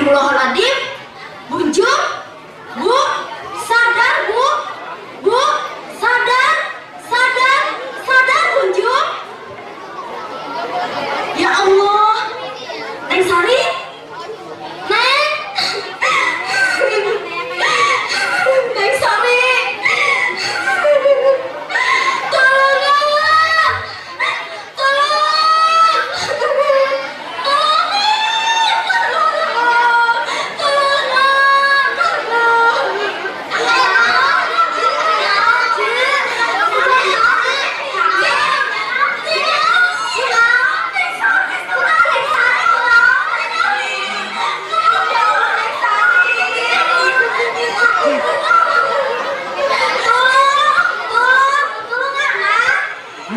Astagfirullahaladzim. Bunjung, Bu, sadar Bu, Bu, sadar, sadar, sadar Bunjung. Ya Allah, Neng Sari, Neng, Neng Sari, tolong Allah, tolong,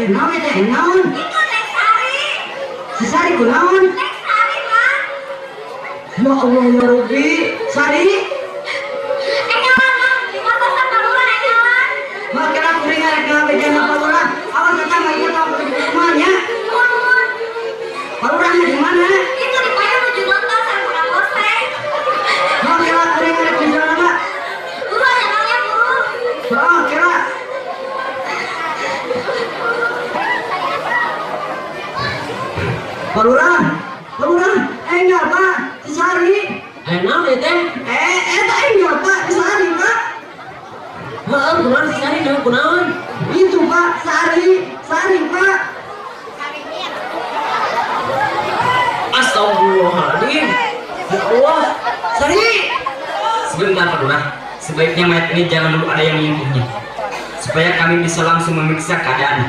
naon teh naon? Si Sari kunaon? Ya Allah ya Rabbi, Sari. Makanya kuring arek gawe jangan paluran. Awas tetangga ieu tahu semuanya. Palurannya di mana? Itu di payung menuju dokter saya kurang bosen. Makanya kuring arek di jalan apa? Guru ada namanya guru. Heeh, kira. Paluran, paluran. Enggak Pak, si Sari. Naon ya teh? Eta enggak Pak, si Sari Pak. Heeh, kunaon si Sari naon kunaon? Itu Pak, Sari, Sari Pak. Astagfirullahaladzim. Ya Allah, Sari. Sebentar Pak Lurah, sebaiknya mayat ini jangan dulu ada yang menyentuhnya, supaya kami bisa langsung memeriksa keadaannya.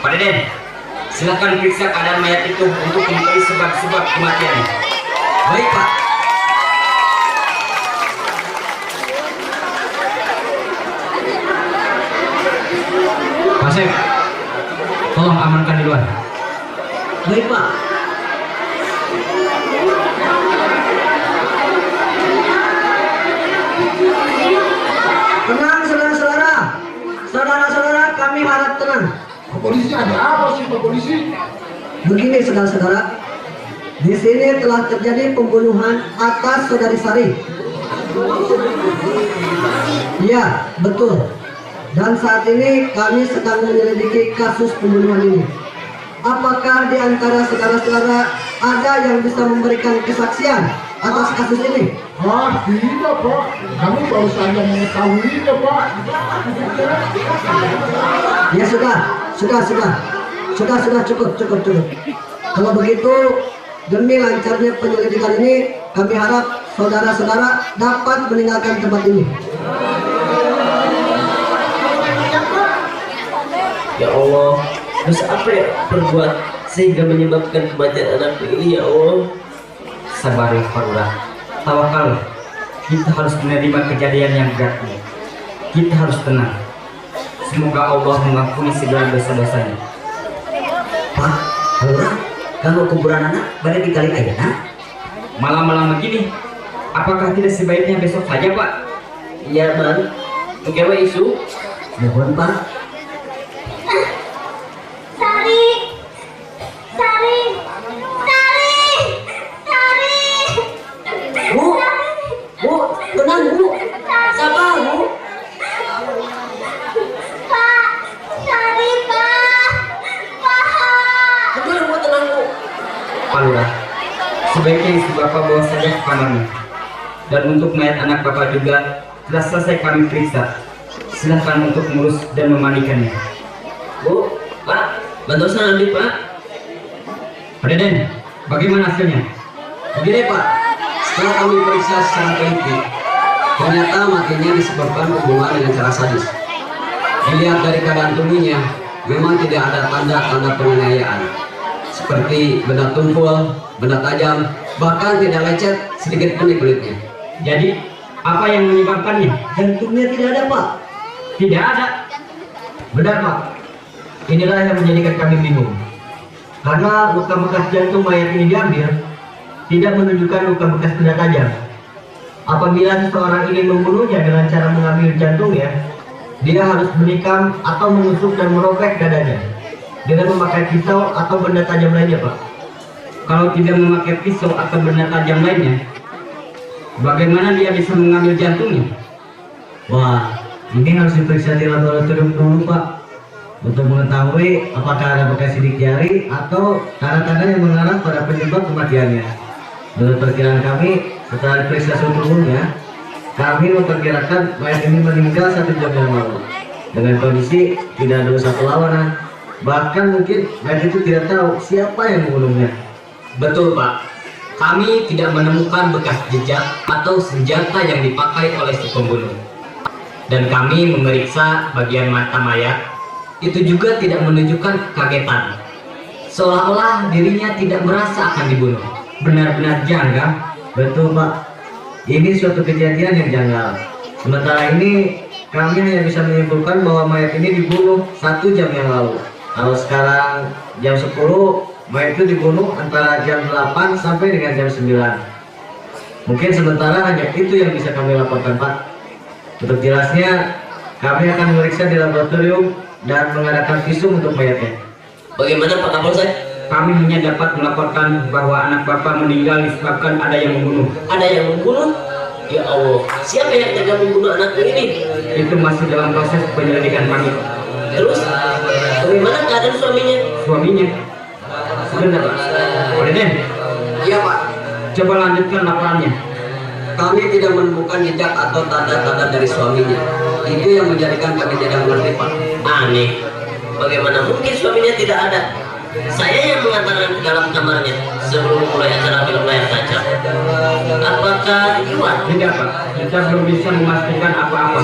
Pak Deden, silakan periksa keadaan mayat itu untuk mengetahui sebab-sebab kematiannya. Baik Pak. Pak Sep, tolong amankan di luar. Baik Pak. Tenang saudara-saudara. Saudara-saudara, kami harap tenang. Pak polisi, ada apa sih Pak polisi? Begini saudara-saudara, di sini telah terjadi pembunuhan atas saudari Sari. Iya, betul. Dan saat ini kami sedang menyelidiki kasus pembunuhan ini. Apakah di antara saudara-saudara ada yang bisa memberikan kesaksian atas kasus ini? Ah, tidak Pak. Kami baru saja mengetahuinya Pak. Ya sudah cukup. Kalau begitu, demi lancarnya penyelidikan ini, kami harap saudara-saudara dapat meninggalkan tempat ini. Ya Allah, dosa apa ya perbuat sehingga menyebabkan kematian anakku ini ya Allah. Sabar ya Pak Lurah, tawakal. Kita harus menerima kejadian yang berat ini. Kita harus tenang. Semoga Allah mengampuni segala dosa-dosanya. Pak, Lurah, kalau kuburan anak pada dikali aja nah? Malam-malam begini, apakah tidak sebaiknya besok saja Pak? Iya Bang, mungkin isu. Mohon Pak. Sari, Sari, Sari, Sari. Bu, tenang Bu. Sabar Bu. Pak, Sari Pak, Tenang Bu, tenang Bu. Pak Lurah, sebaiknya istri Bapak bawa saja ke kamarnya. Dan untuk mayat anak Bapak juga telah selesai kami periksa. Silahkan untuk mengurus dan memandikannya. Bu, Pak, bantu saya ambil Pak. Pak Deden, bagaimana hasilnya? Begini Pak, setelah kami periksa secara teliti, ternyata matinya disebabkan pembunuhan dengan cara sadis. Dilihat dari keadaan tubuhnya, memang tidak ada tanda-tanda penganiayaan, seperti benda tumpul, benda tajam, bahkan tidak lecet sedikit pun di kulitnya. Jadi, apa yang menyebabkannya? Jantungnya tidak ada Pak. Tidak ada. Benar Pak. Inilah yang menjadikan kami bingung. Karena luka bekas jantung mayat ini diambil, tidak menunjukkan luka bekas benda tajam. Apabila seseorang ingin membunuhnya dengan cara mengambil jantungnya, dia harus menikam atau menusuk dan merobek dadanya dengan memakai pisau atau benda tajam lainnya Pak. Kalau tidak memakai pisau atau benda tajam lainnya, Bagaimana dia bisa mengambil jantungnya? Wah, ini harus diperiksa di laboratorium dulu, Pak, untuk mengetahui apakah ada bekas sidik jari atau tanda-tanda yang mengarah pada penyebab kematiannya. Menurut perkiraan kami, setelah diperiksa suhu tubuhnya, kami memperkirakan mayat ini meninggal 1 jam yang lalu dengan kondisi tidak ada usaha perlawanan. Bahkan mungkin mayat itu tidak tahu siapa yang membunuhnya. Betul, Pak. Kami tidak menemukan bekas jejak atau senjata yang dipakai oleh si pembunuh. Dan kami memeriksa bagian mata mayat, itu juga tidak menunjukkan kekagetan. Seolah-olah dirinya tidak merasa akan dibunuh. Benar-benar janggal. Betul, Pak. Ini suatu kejadian yang janggal. Sementara ini kami hanya bisa menyimpulkan bahwa mayat ini dibunuh 1 jam yang lalu. Kalau sekarang jam 10, mayat itu dibunuh antara jam 8 sampai dengan jam 9. Mungkin sementara hanya itu yang bisa kami laporkan, Pak. Untuk jelasnya, kami akan memeriksa di laboratorium dan mengadakan visum untuk mayatnya. Bagaimana Pak Kapolsek? Kami hanya dapat melaporkan bahwa anak Bapak meninggal disebabkan ada yang membunuh. Ada yang membunuh? Ya Allah, siapa yang tega membunuh anakku ini? Itu masih dalam proses penyelidikan kami. Terus, bagaimana keadaan suaminya? Suaminya. Sebentar, Pak. Presiden, Iya Pak, coba lanjutkan laporannya. kami tidak menemukan jejak atau tanda-tanda dari suaminya. Itu yang menjadikan kami tidak mengerti Pak. Aneh, bagaimana mungkin suaminya tidak ada? Saya yang mengantarkan ke dalam kamarnya sebelum mulai acara film layar kaca. Apakah Iwan? Tidak, Pak. Kita belum bisa memastikan apa-apa.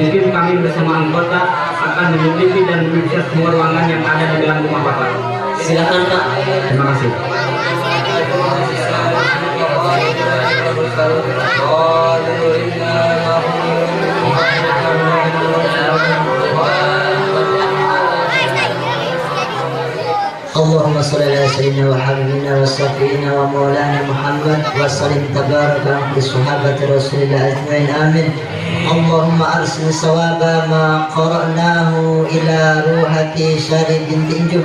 Mungkin kami bersama anggota akan menyelidiki dan memeriksa semua ruangan yang ada di dalam rumah Bapak. Silakan Pak. Terima kasih. اللهم صل على سيدنا وحبيبنا وشفيعنا ومولانا محمد وسلم تبارك وانت صحابة رسول الله أجمعين آمين. اللهم أرسل ثواب ما قرأناه إلى روحة شاري بنت إنجب.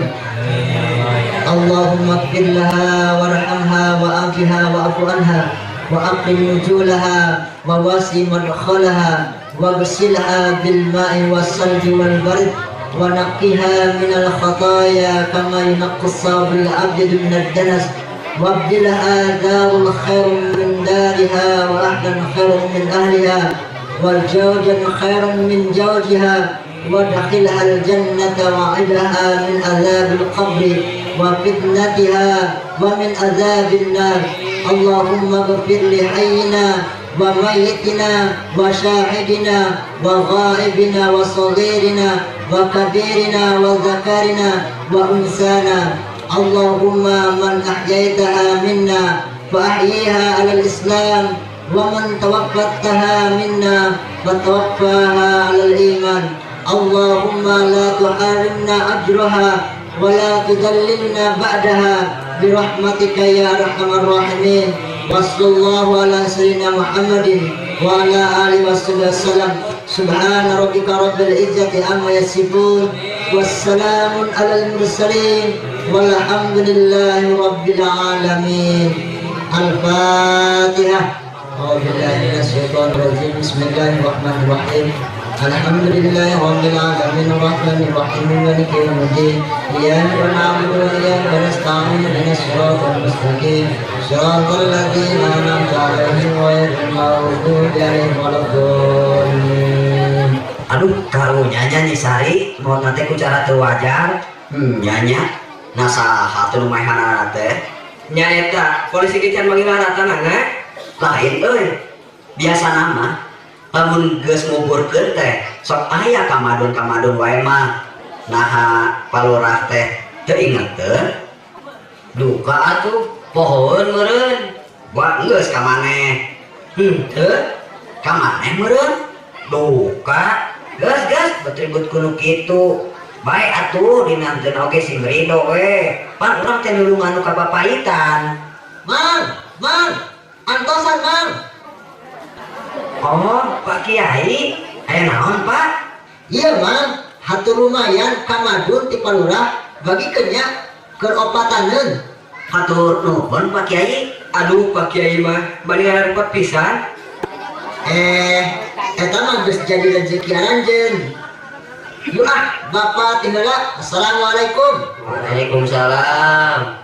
اللهم اغفر لها وارحمها وأعفها واعف عنها وأقم نزولها وواسع مدخلها واغسلها بالماء والثلج والبرد ونقها من الخطايا كما ينقى الثوب الأبيض من الدنس وابدلها دار الخير من دارها وأهلا خير من أهلها وزوجا خيرا من زوجها وادخلها الجنة وعدها من عذاب القبر وفتنتها ومن عذاب النار. اللهم اغفر لحينا وميتنا وشاهدنا وغائبنا وصغيرنا وكبيرنا وذكرنا وأنثانا. اللهم من أحييتها منا فأحييها على الإسلام ومن توفتها منا فتوفاها على الإيمان. اللهم لا تحرمنا أجرها ولا تذللنا بعدها برحمتك يا أرحم الراحمين. وصلى الله على سيدنا محمد وعلى آله وصحبه وسلم. سبحان ربك رب العزة عما يصفون والسلام على المرسلين والحمد لله رب العالمين. الفاتحة. أعوذ بالله من الشيطان الرجيم. بسم الله الرحمن الرحيم. الحمد لله رب العالمين الرحمن الرحيم مالك يوم الدين. إياك نعبد وإياك نستعين اهدنا الصراط المستقيم صراط الذين أنعمت عليهم غير المغضوب عليهم ولا الضالين. Aduh, kalau nyanyi Sari mau nanti ku cara teu wajar. Nyanyi nasaha teu lumayan teh. Nya eta polisi kican manggil rata lain euy. Biasa nama lamun geus nguburkeun teh sok aya kamadon wae mah. Naha palurah teh teu inget teu. Duka atuh pohon meureun. Gua geus ka maneh. Teu ka maneh meureun. Duka gas betribut kuno kitu baik atuh dinanteun oge si Rido we pan urang teh nulungan nu kapapaitan. Mang, antosan mang. Oh Pak Kiai aya naon Pak? Iya mang, hatur lumayan kamadun ti palurah bagi kenya keur opataneun. Hatur nuhun Pak Kiai, Aduh Pak Kiai mah bandingan repot pisan. Eta mah geus jadi rezeki aranjeun. Yuk Bapak tinggallah. Assalamualaikum. Waalaikumsalam.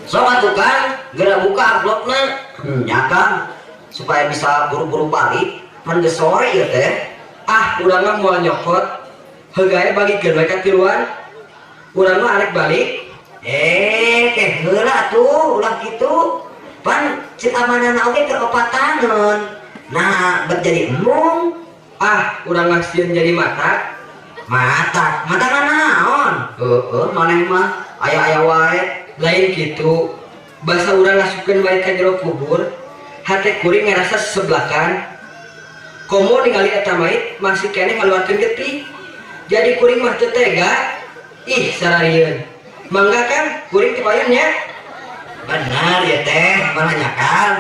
Sok atuh Kang, geura buka amplopna. Ya Kang, supaya bisa buru-buru balik. Pan geus sore ieu teh. Urang mah moal nyokot. Hegae bagikeun we ka tiluan. Urang mah arek balik. Teh heula tuh ulah kitu. Pan cek amanana oge keur opataneun. Nah, berjadi embung. Urang mah sieun jadi mata. Mata naon? Maneh mah aya-aya wae. Lain kitu. Basa urang ngasupkeun balik ka jero kubur. Hate kuring ngarasa seseblakan. Komo ningali eta mait masih keneh ngaluarkeun getih. Jadi kuring mah teu tega. Ih, sararieun. Mangga kan kuring teu payon nya. Benar ya teh, mana nyakal.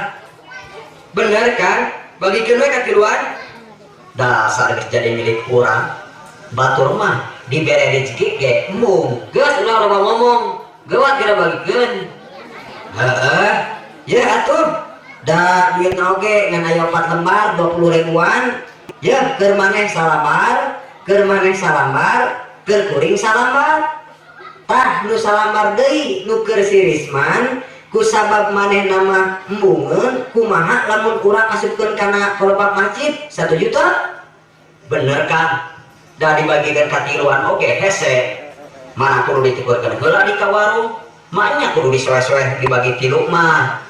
Bener kan? Bagikeun we ka tiluan. Dasar geus jadi milik urang. Batur mah dibere rezeki ge embung. Geus ulah loba ngomong. Gawat kira bagikeun. Heeh. Ya atuh. Da duitna oge ngan aya 4 lembar 20 ribuan. Ya keur maneh salamar, keur kuring salamar. Tah nu salamar deui nu keur si Risman kusabab maneh nama embungeun kumaha lamun urang asupkeun kana kolopak masjid 1 juta. Bener kan? Da dibagikeun ka tiluan oge hese. Mana kudu ditukeurkeun heula di ka warung. Maknya kudu disoe-soe dibagi tilu mah.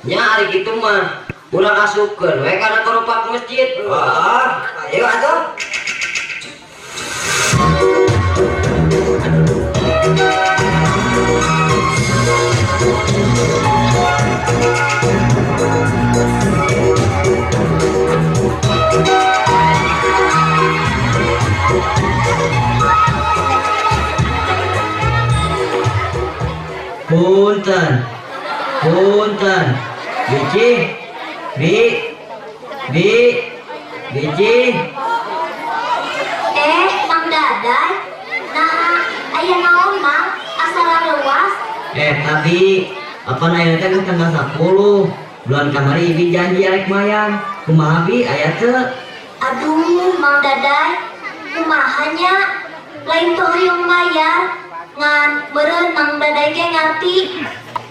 Nyari gitu mah. Urang asupkeun we kana kolopak masjid. Ayo atuh. Punten, Biji. Mang Daday. Nah, aya naon Mang? Asal luas. Tadi apa nanya teh tanggal 10 bulan kamari ibi janji arek mayang. Kumaha bi aya teu? Aduh, Mang Daday. Kumahanya lain teu hoyong mayar. Ngan meureun Mang Daday ge ngarti.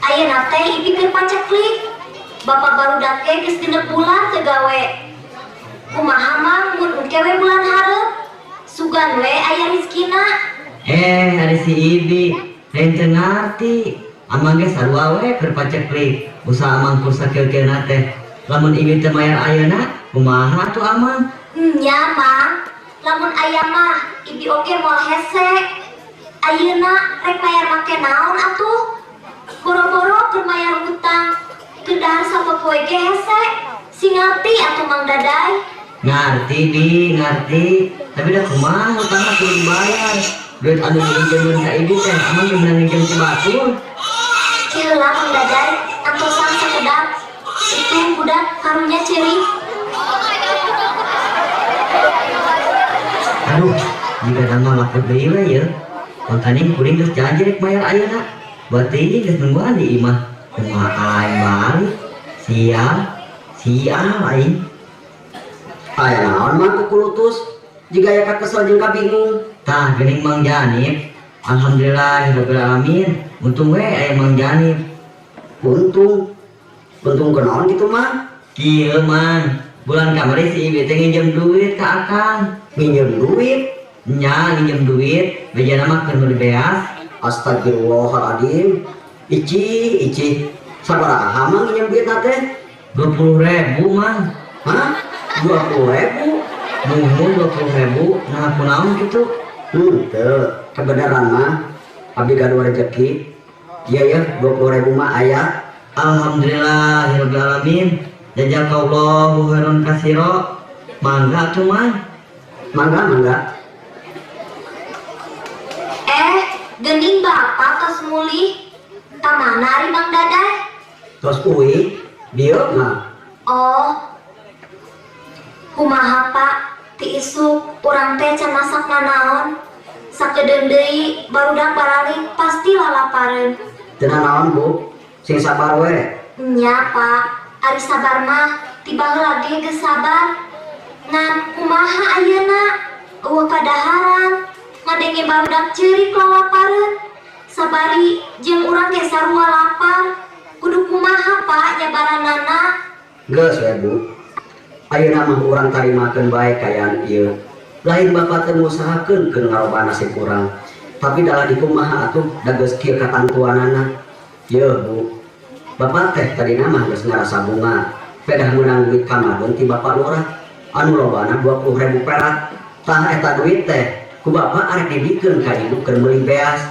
Ayeuna teh ibi keur paceklik. Bapak barudak ge geus 6 bulan teu gawe. Kumaha Mang mun engke we bulan hareup? Sugan we aya rezekina. Hari si ibi lain teu ngarti. Amang ge sarua we keur paceklik. Usaha amang pulsa kieu-kieuna teh. Lamun ibi teu mayar ayeuna, kumaha atuh amang? Nya Mang, lamun aya mah ibi oge moal hese. Ayeuna rek mayar make naon atuh? Boro-boro keur mayar hutang. Teu dahar sapopoe ge hese. Si ngarti atuh Mang Daday. Ngarti bi, ngarti. Tapi dah kumaha utangna kudu dibayar. Duit anu diinjeun ka ibi teh amang ge meunang nginjem ti batur. Kieu lah Mang Daday, antosan sakedap. Itu budak karunya ciri. Aduh, jika nama lapor deui we ye. Kontaning kuring geus janji rek mayar ayeuna. Berarti geus nungguan di imah. Kumaha aing balik? Sial aing. Aya naon mah ku kulutus? Jiga aya kakesel jeung kabingung. Tah geuning Mang Janib. Alhamdulillahirabbil alamin. Untung we aya Mang Janib. Untung kenaon gitu mah? Kieu man, bulan kamari si ibi teh nginjem duit ka akang. Minjem duit. Nya nginjem duit, bejana mah keur beas. Astagfirullahaladzim. Ici sabaraha mah nginjem duit teh? 20.000 man. Hah? 20.000? Nuhun 20.000, nah kunaon gitu. Teu, kebenaran mah abdi gaduh rezeki. Iya ya, 20.000 mah aya. Alhamdulillahirabbil alamin. Jazakallahu khairan katsira. Mangga tuh man. Mangga. Geuning bapak tos mulih. Tamana ari Mang Daday? Terus uwi, dieu mah. Oh. Kumaha Pak? Ti isuk urang teh can masak nanaon? Sakedeung deui barudak baralik pasti lalapareun. Cenah naon Bu, sing sabar we. Nya Pak, ari sabar mah tiba heula ge geus sabar. Ngan kumaha ayeuna? Eueuh kadaharan ngadenge barudak ceurik lalapareun. Sabari jeung urang ge sarua lapar. Kudu kumaha Pak nyabaranana? Geus we Bu. Ayeuna mah urang tarimakeun bae kayaan ieu. Lain Bapak teu ngusahakeun keun ngarobah nasib urang. Tapi dalah di kumaha atuh da geus kieu katantuanana. Yeuh Bu. Bapak teh tadina mah geus ngarasa bunga. Pedah meunang duit kamadon ti Bapak Lurah. Anu lobana 20.000 perak. Tah eta duit teh ku Bapak arek dibikeun ka ibu keur meuli beas.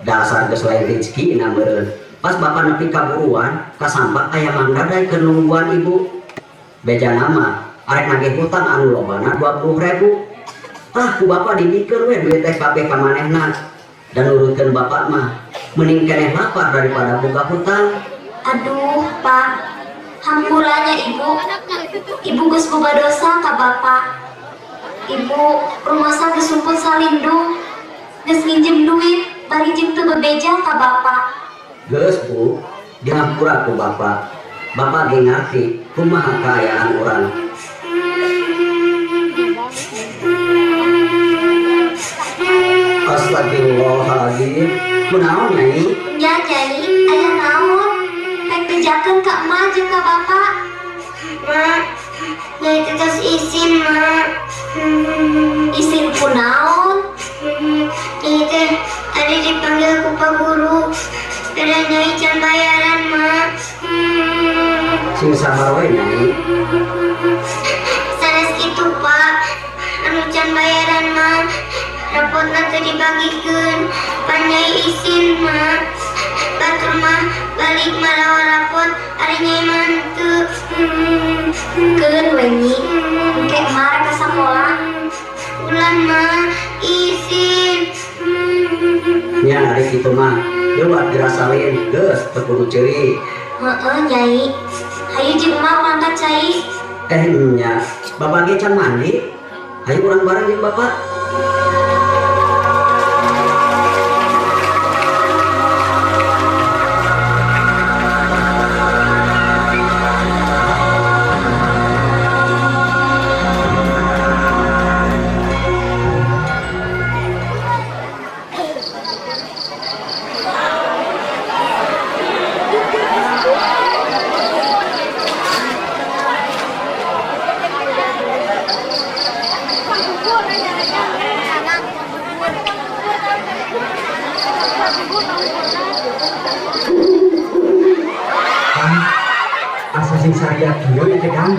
Dasar geus lain rezekina meureun. Pas Bapak nepi ka buruan, kasampak aya Mang Daday keur nungguan ibu. Bejana mah arek nagih hutang anu lobana 20.000. Tah ku Bapak dibikeun we duit teh kabeh ka manehna. Dan nurutkeun Bapak mah mending keneh lapar daripada boga hutang. Aduh Pak, hampuranya Ibu geus boga dosa ka Bapak. Ibu rumasa geus sumput salindung, geus nginjem duit bari jeung teu bebeja ka Bapak. Geus Bu, dihampura ku Bapak. Bapak ge ngarti kumaha kaayaan urang. Astagfirullahaladzim. Kunaon Nyai? Nya Nyai, aya naon? Pek bejakeun ka emak jeung ka Bapak. Mak, Nyai teh tos isin, Mak. Isin kunaon? Nyai teh tadi dipanggil ku Pak Guru. Kada Nyai can bayaran, Mak. Sing sabar we Nyai. Sanes kitu, Pak. Anu can bayaran, Mak. Rapotna teh dibagikeun. Pan Nyai isin, Mak. Batur mah balik malawan rapot ari Nyai manteu. Keun we Nyi. Engke emak ka sakola. Ulan mah isin. Nya ari kitu mah lewat dirasalin geus teu kudu ceurik. Heeh Nyai. Hayu jeung emak urang ka cai. Nya, Bapak ge can mandi. Hayu urang bareng jeung Bapak. Kang, asa sing sariat kieu teh Kang.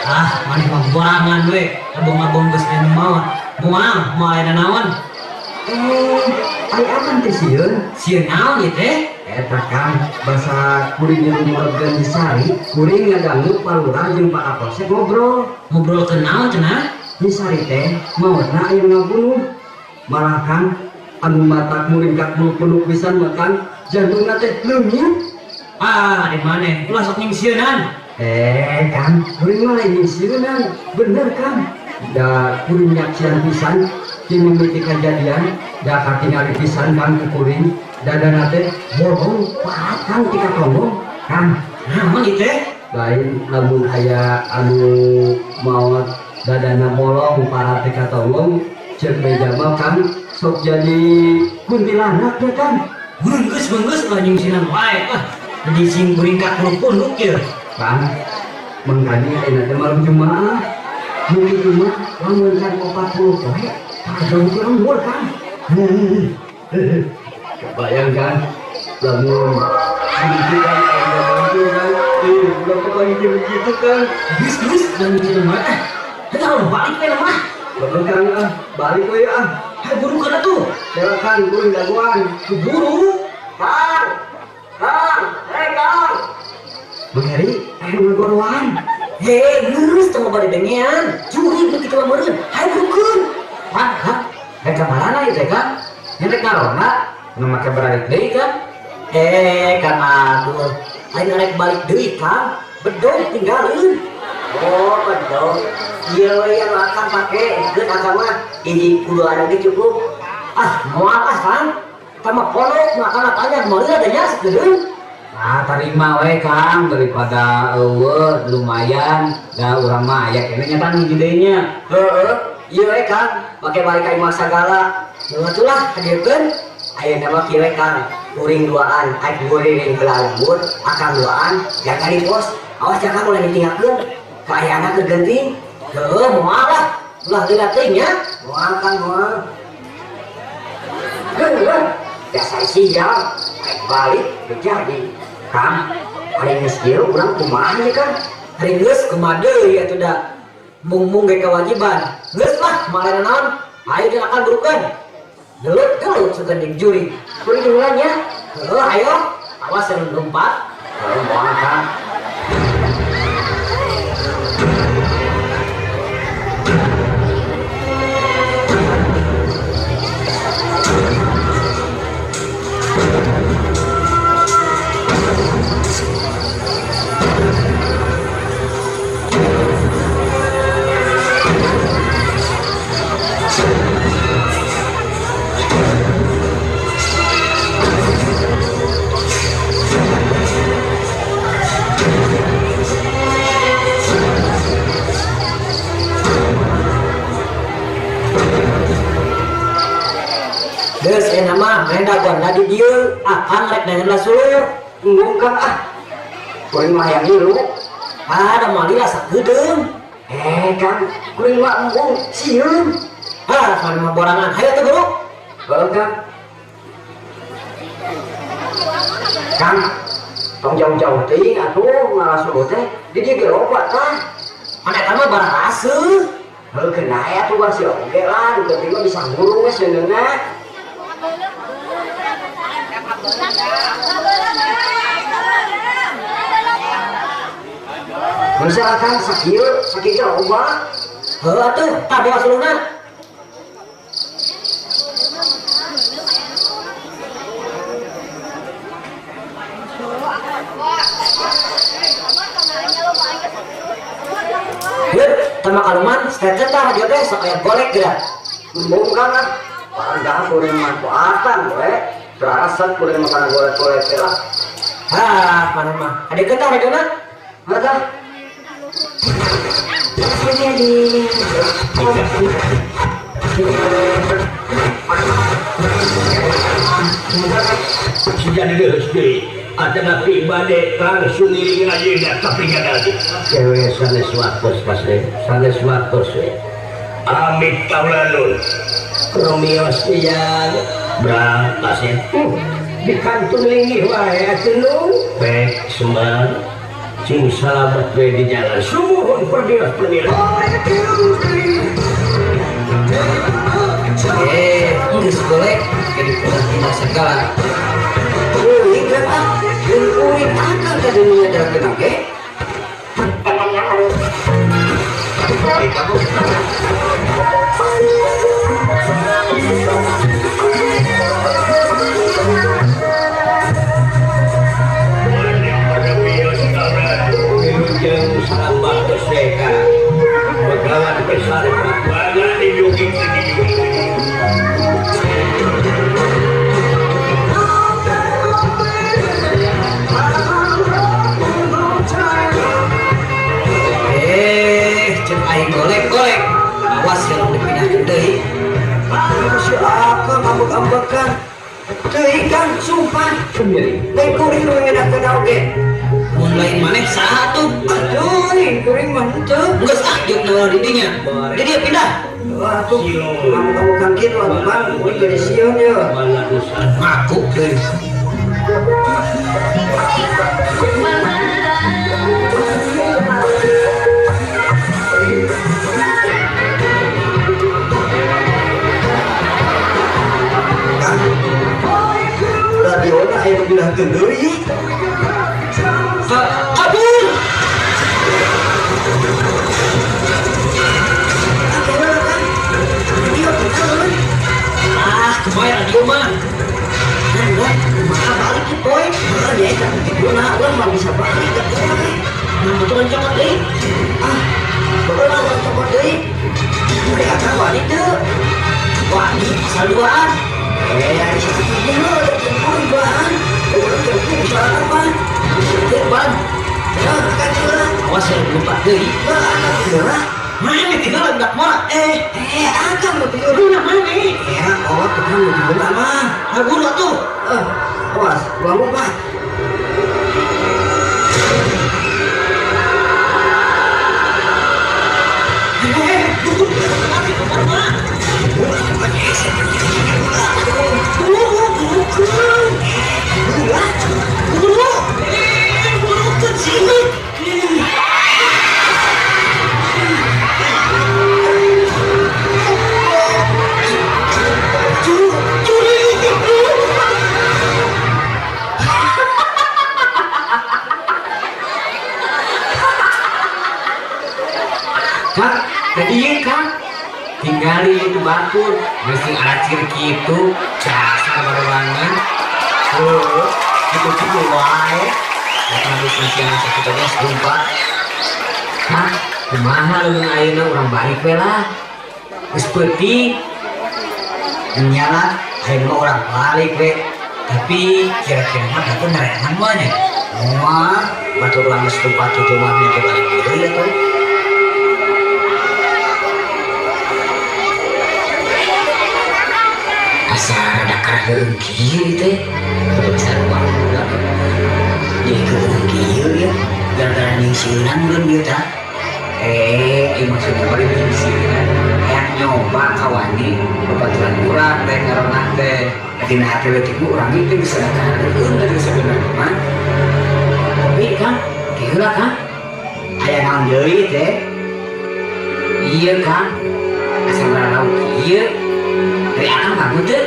Ah, maneh mah borangan we. Abong-abong geus aya maot. Moal, moal aya naon? Ari akan teh sieun. Sieun naon ieu teh? Eta Kang, basa kuring jeung Morgan di Sari, kuring ngadangu Pak Lurah jeung Pak Kapolsek ngobrol. Ngobrol ke naon cenah? Di Sari teh maotna aya ngabunuh. Malah Kang, anu mata kuring kak peluk pisan mah Kang, jantungna teh leungit. Ah, di maneh? Ulah sok nyingsieunan. Kang, kuring mah lain sieunan. Bener Kang. Da kuring nyaksian pisan ti mimiti kajadian, da katingali pisan Kang ku kuring. Dadana teh bolong paat Kang tika tolong Kang. Naon ieu teh? Lain lamun aya anu maot dadana bolong paat tika tolong, ceuk meja mah Kang sok jadi kuntilanak ya Kang. Beunggeus ulah nyingsieunan wae. Jadi sing beringkat punduk ieu. Kang, mengkani ayeuna teh malam Jumaah. Mungkin cuma lamun kan 40 poe, kagak urang mul Kang. Bayangkan lamun pikiran anda kan, udah kebanyakan begitu Kang. Geus dan nyingsieunan wae. Eta ulah balik we mah. Betul Kang, balik we ah. Hai buru kana tuh. Dewa Kang, kuring daguan. Buru. Kang, Kang. Menghari, ngegorowan. Geus teu bade bengean. Curi nu kitu mah meureun. Hayu burukeun. Hah? Reka marana ieu teh Kang? Nyerek ngarona, nu make balik deui Kang. Kang aduh. Ayeuna rek balik deui Kang. Bedog tinggalin. Oh, bedog. Ieu yang akan pake geus akang mah hiji kudu anu ge cukup. Mual kan? Sama kolok makan tanya mau adanya sekedar. Nah, terima we Kang daripada lumayan da urang mah aya keneh nyatan hidupnya. Iya we Kang, pakai balik ka imah sagala. Nu atulah hadirkeun. Ayeuna mah kieu we Kang, uring duaan, aing goreng heula lembur, akang duaan, jaga di pos. Awas jaga mulai ditinggalkeun. Kaayana kegenting. Moal lah. Ulah teu dating nya. Moal Kang moal. Biasa siang, aing balik jadi. Kang, hari geus kieu urang kumaha nya Kang? Hari geus kumaha deui atuh da. Mung ge kewajiban. Geus lah malena naon? Ayo dilakan burukeun. Gelut segending juri. Kuring dulunya. Ayo. Awas yang lompat. Moal Kang. Geus ena mah main dagon di dieu, akan rek nangeun sulur. Enggung Kang kuring mah hayang ngilu. Ada mali rasa gedeung. Kang, kuring mah enggung sieun. Kan mah borangan. Hayo teh guru. Kang. Kang, tong jauh-jauh teuing atuh ngarasul teh di dieu ge loba tah. Mana eta mah baraseuh. Heuh keuna atuh bang si oge lah, di penting mah bisa ngurung geus seungeunna. Misalkan sakit loba. Heuh atuh, tah bawa suluna. Sama kaluman, stretcher tah dia teh sok aya golek geura. Embung Kang Pandah kuring manfaatan we. Berasat kuring makan golek-golek teh lah. Mana mah. Adekeun tah radona. Mata. Sudah digeus deui. Ada pribadi langsung ngiringin aja ya tapi gak ada. Cewek sanes waktos pas deh, sanes waktos we. Amit taulanun. Romeo siang Berapa sih? di kantung linggih wae atuh. Pek sembang. Cing salamet we di jalan. Sumuhun perdios. Geus golek jadi pindah segala. Kuring kan kuring akan ke dunia dageun oge. Wilujeng selamat berseka. Begawan besar banyak dijungi. Cek aing golek-golek. Awas kalau dipindahkeun deui. Si Akang ngambek-ambekan. Teuing Kang, sumpah. Baik kuring nu ngedahkeun oge. Mun lain maneh saha atuh? Atuh, kuring mah henteu. Geus jeung naon di dinya. Di dieu pindah. Atuh, ngambek-ambekan kitu atuh Bang. Kuring jadi sieun ye. Ngaku deui. Radiona aya dipindahkeun deui. Kabur. Kemarin radio mah. Maka balik ke poin. Ya eta tidurna urang mah bisa balik ke poin. Nah, betul cokot deui. Urang mah coba deui. Mereka balik teu. Wah, ini pasal 2-an. Dari situ dia lo ada telepon bahan. Orang telepon soal apa? Telepon. Ya, kan juga. Awas ya lupa deh. Wah, anak kira. Mana tinggal enggak mau? Akan lebih dulu mana nih? Ya, oh, tekan lebih dulu mah. Aku lo tuh. Awas, gua lupa. Kang, tadi Kang tinggali itu bakul mesti aracir gitu dasar barangan itu cukup wae habis nasihan satu tegas lupa Kang, kumaha lu ayeuna urang balik we lah geus peuting Nyala, ayo mah orang balik we. Tapi kira-kira mah dapur narenan mah nya. Wah, batur langsung tempat itu mah nya balik dulu ya tuh. Asal ada kerahkeun kieu teh. Besar banget. Jadi keun kieu ya. Gara-gara nyisieunan mun ieu tah. Maksudnya bari nyisieunan yang nyoba kawani bebaturan urang teh ngaranna teh dina hati leutik urang itu bisa dakareun dari sebenarnya mah. Tapi kan, kieu lah kan. Aya naon deui teh? Iya Kang, asal lauk kieu dari akang kamu teh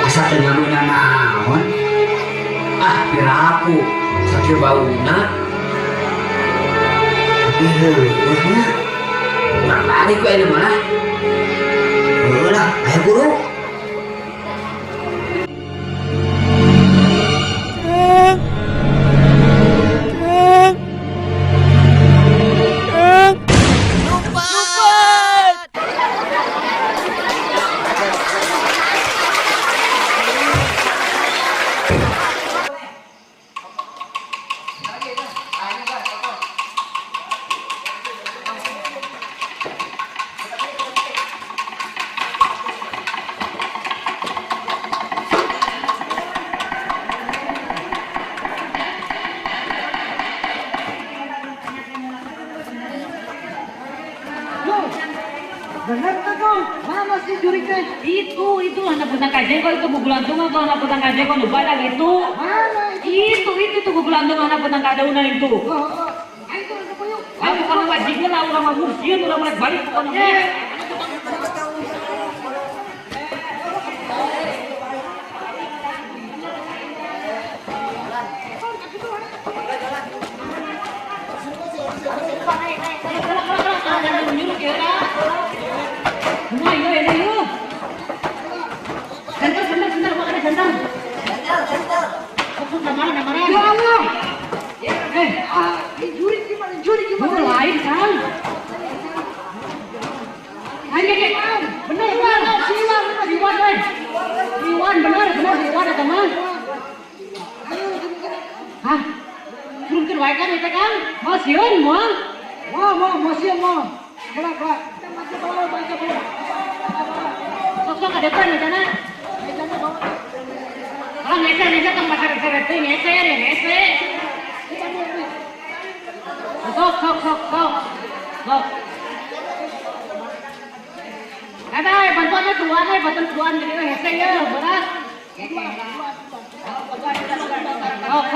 Asa teu nyamuina naon? piraku sakit bauna Heeh, urang balik we anu mah. lah, ayo guru. Bener kan dong? Mana sih jurikan? Itu anak putang kajengkol itu gugulantung atau anak putang kajengkol lupa lagi itu. Mana? Itu tuh gugulantung anak putang kadaunan itu. Ayo itu puyuk. Aku kalau wajibnya lah orang mau mursian orang mulai balik pokoknya. Juri gimana? Lain kan? Ayo bener Siwan bener Siwan ada teman. Hah? Turunkan wae kan itu kan? Mau siun mau? Mau siun mau. Kelak. Sok ada depan di sana. Ah, ngese tong pasar-pasar teh ngese. Sok. Ada bantuannya tuan jadi ngese ya, berat. Sok.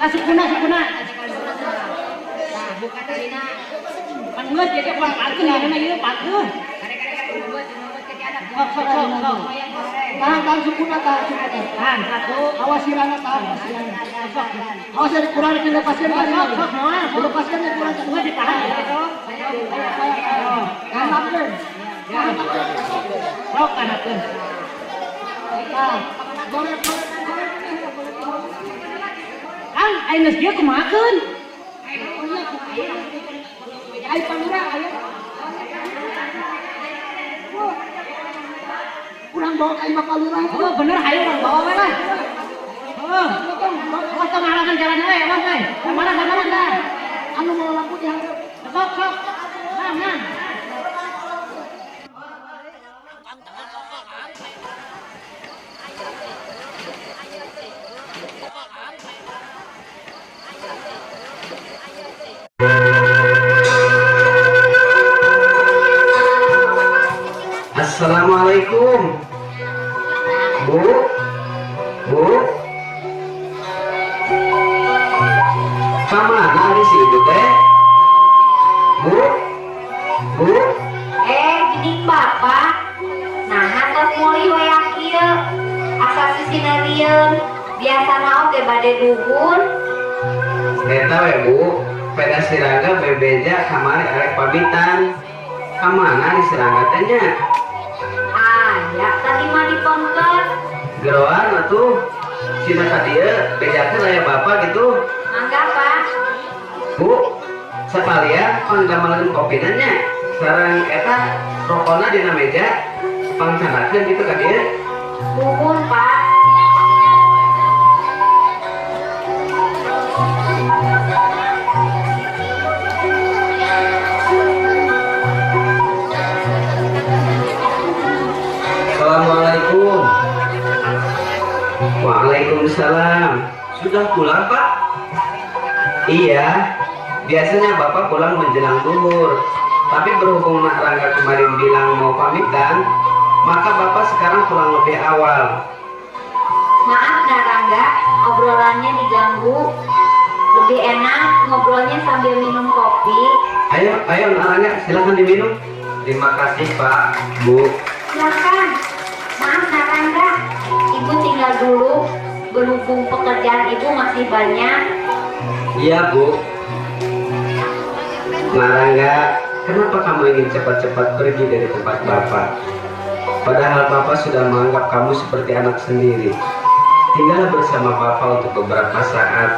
Sukuna. Nah, buka talina. Pangeut jadi orang pakeun ngana ieu pakeun. Sok. Tahan sukuna. Tahan satu. Awas sirana tahan. Sok. Awas dari kurang tinggal pasien kan. Sok. Udah pasien kurang tengah ditahan gitu. Kanapkeun. Ya. Sok kanapkeun. Kang, ayeuna geus kumaha keun? Ai panura aya. bawa kain bapak lurah. Oh bener, ayo bang, bawa bang. Oh, awas tuh ngalahin jalannya, awas nih. Mana dah? Anu mau lampu diharap. Sok. Nah. Assalamualaikum, Bu. Kemana di situ teh? Bu. Gini bapak, nah tos muli wayak kieu. Asa sisinarieun, biasana oge bade duhur. Eta we Bu, peda siraga bebeja kamari arek pabitan. Kamana di siraga teh nya? Ya tadi mah dipongker. Geroan atuh. Sina kadieu bejakeun aya bapak gitu. Mangga pak. Bu, sekalian panggamaleun kopina nya. Sareng eta rokona dina meja pangcanakeun gitu ka dieu. Nuhun pak. Assalamualaikum. Waalaikumsalam. Sudah pulang Pak? Iya. Biasanya Bapak pulang menjelang zuhur. Tapi berhubung Nak Rangga kemarin bilang mau pamitan, maka Bapak sekarang pulang lebih awal. Maaf Nak Rangga, obrolannya diganggu. Lebih enak ngobrolnya sambil minum kopi. Ayo Nak Rangga, silakan diminum. Terima kasih Pak, Bu. Silakan. Maaf Nak Rangga, Ibu tinggal dulu. Berhubung pekerjaan Ibu masih banyak. Iya Bu. Nak Rangga, kenapa kamu ingin cepat-cepat pergi dari tempat Bapak? Padahal Bapak sudah menganggap kamu seperti anak sendiri. Tinggallah bersama Bapak untuk beberapa saat.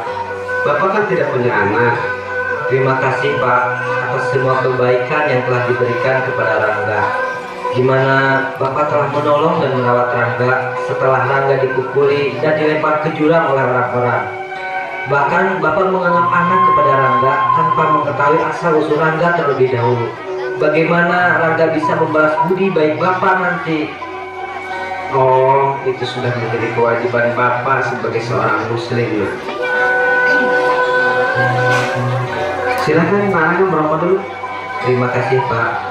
Bapak kan tidak punya anak. Terima kasih Pak atas semua kebaikan yang telah diberikan kepada Rangga. Gimana Bapak telah menolong dan merawat Rangga setelah Rangga dipukuli dan dilempar ke jurang oleh orang-orang. Bahkan Bapak menganggap anak kepada Rangga tanpa mengetahui asal-usul Rangga terlebih dahulu. Bagaimana Rangga bisa membalas budi baik Bapak nanti? Oh, itu sudah menjadi kewajiban Bapak sebagai seorang muslim. Silakan Nak Rangga merokok dulu. Terima kasih Pak.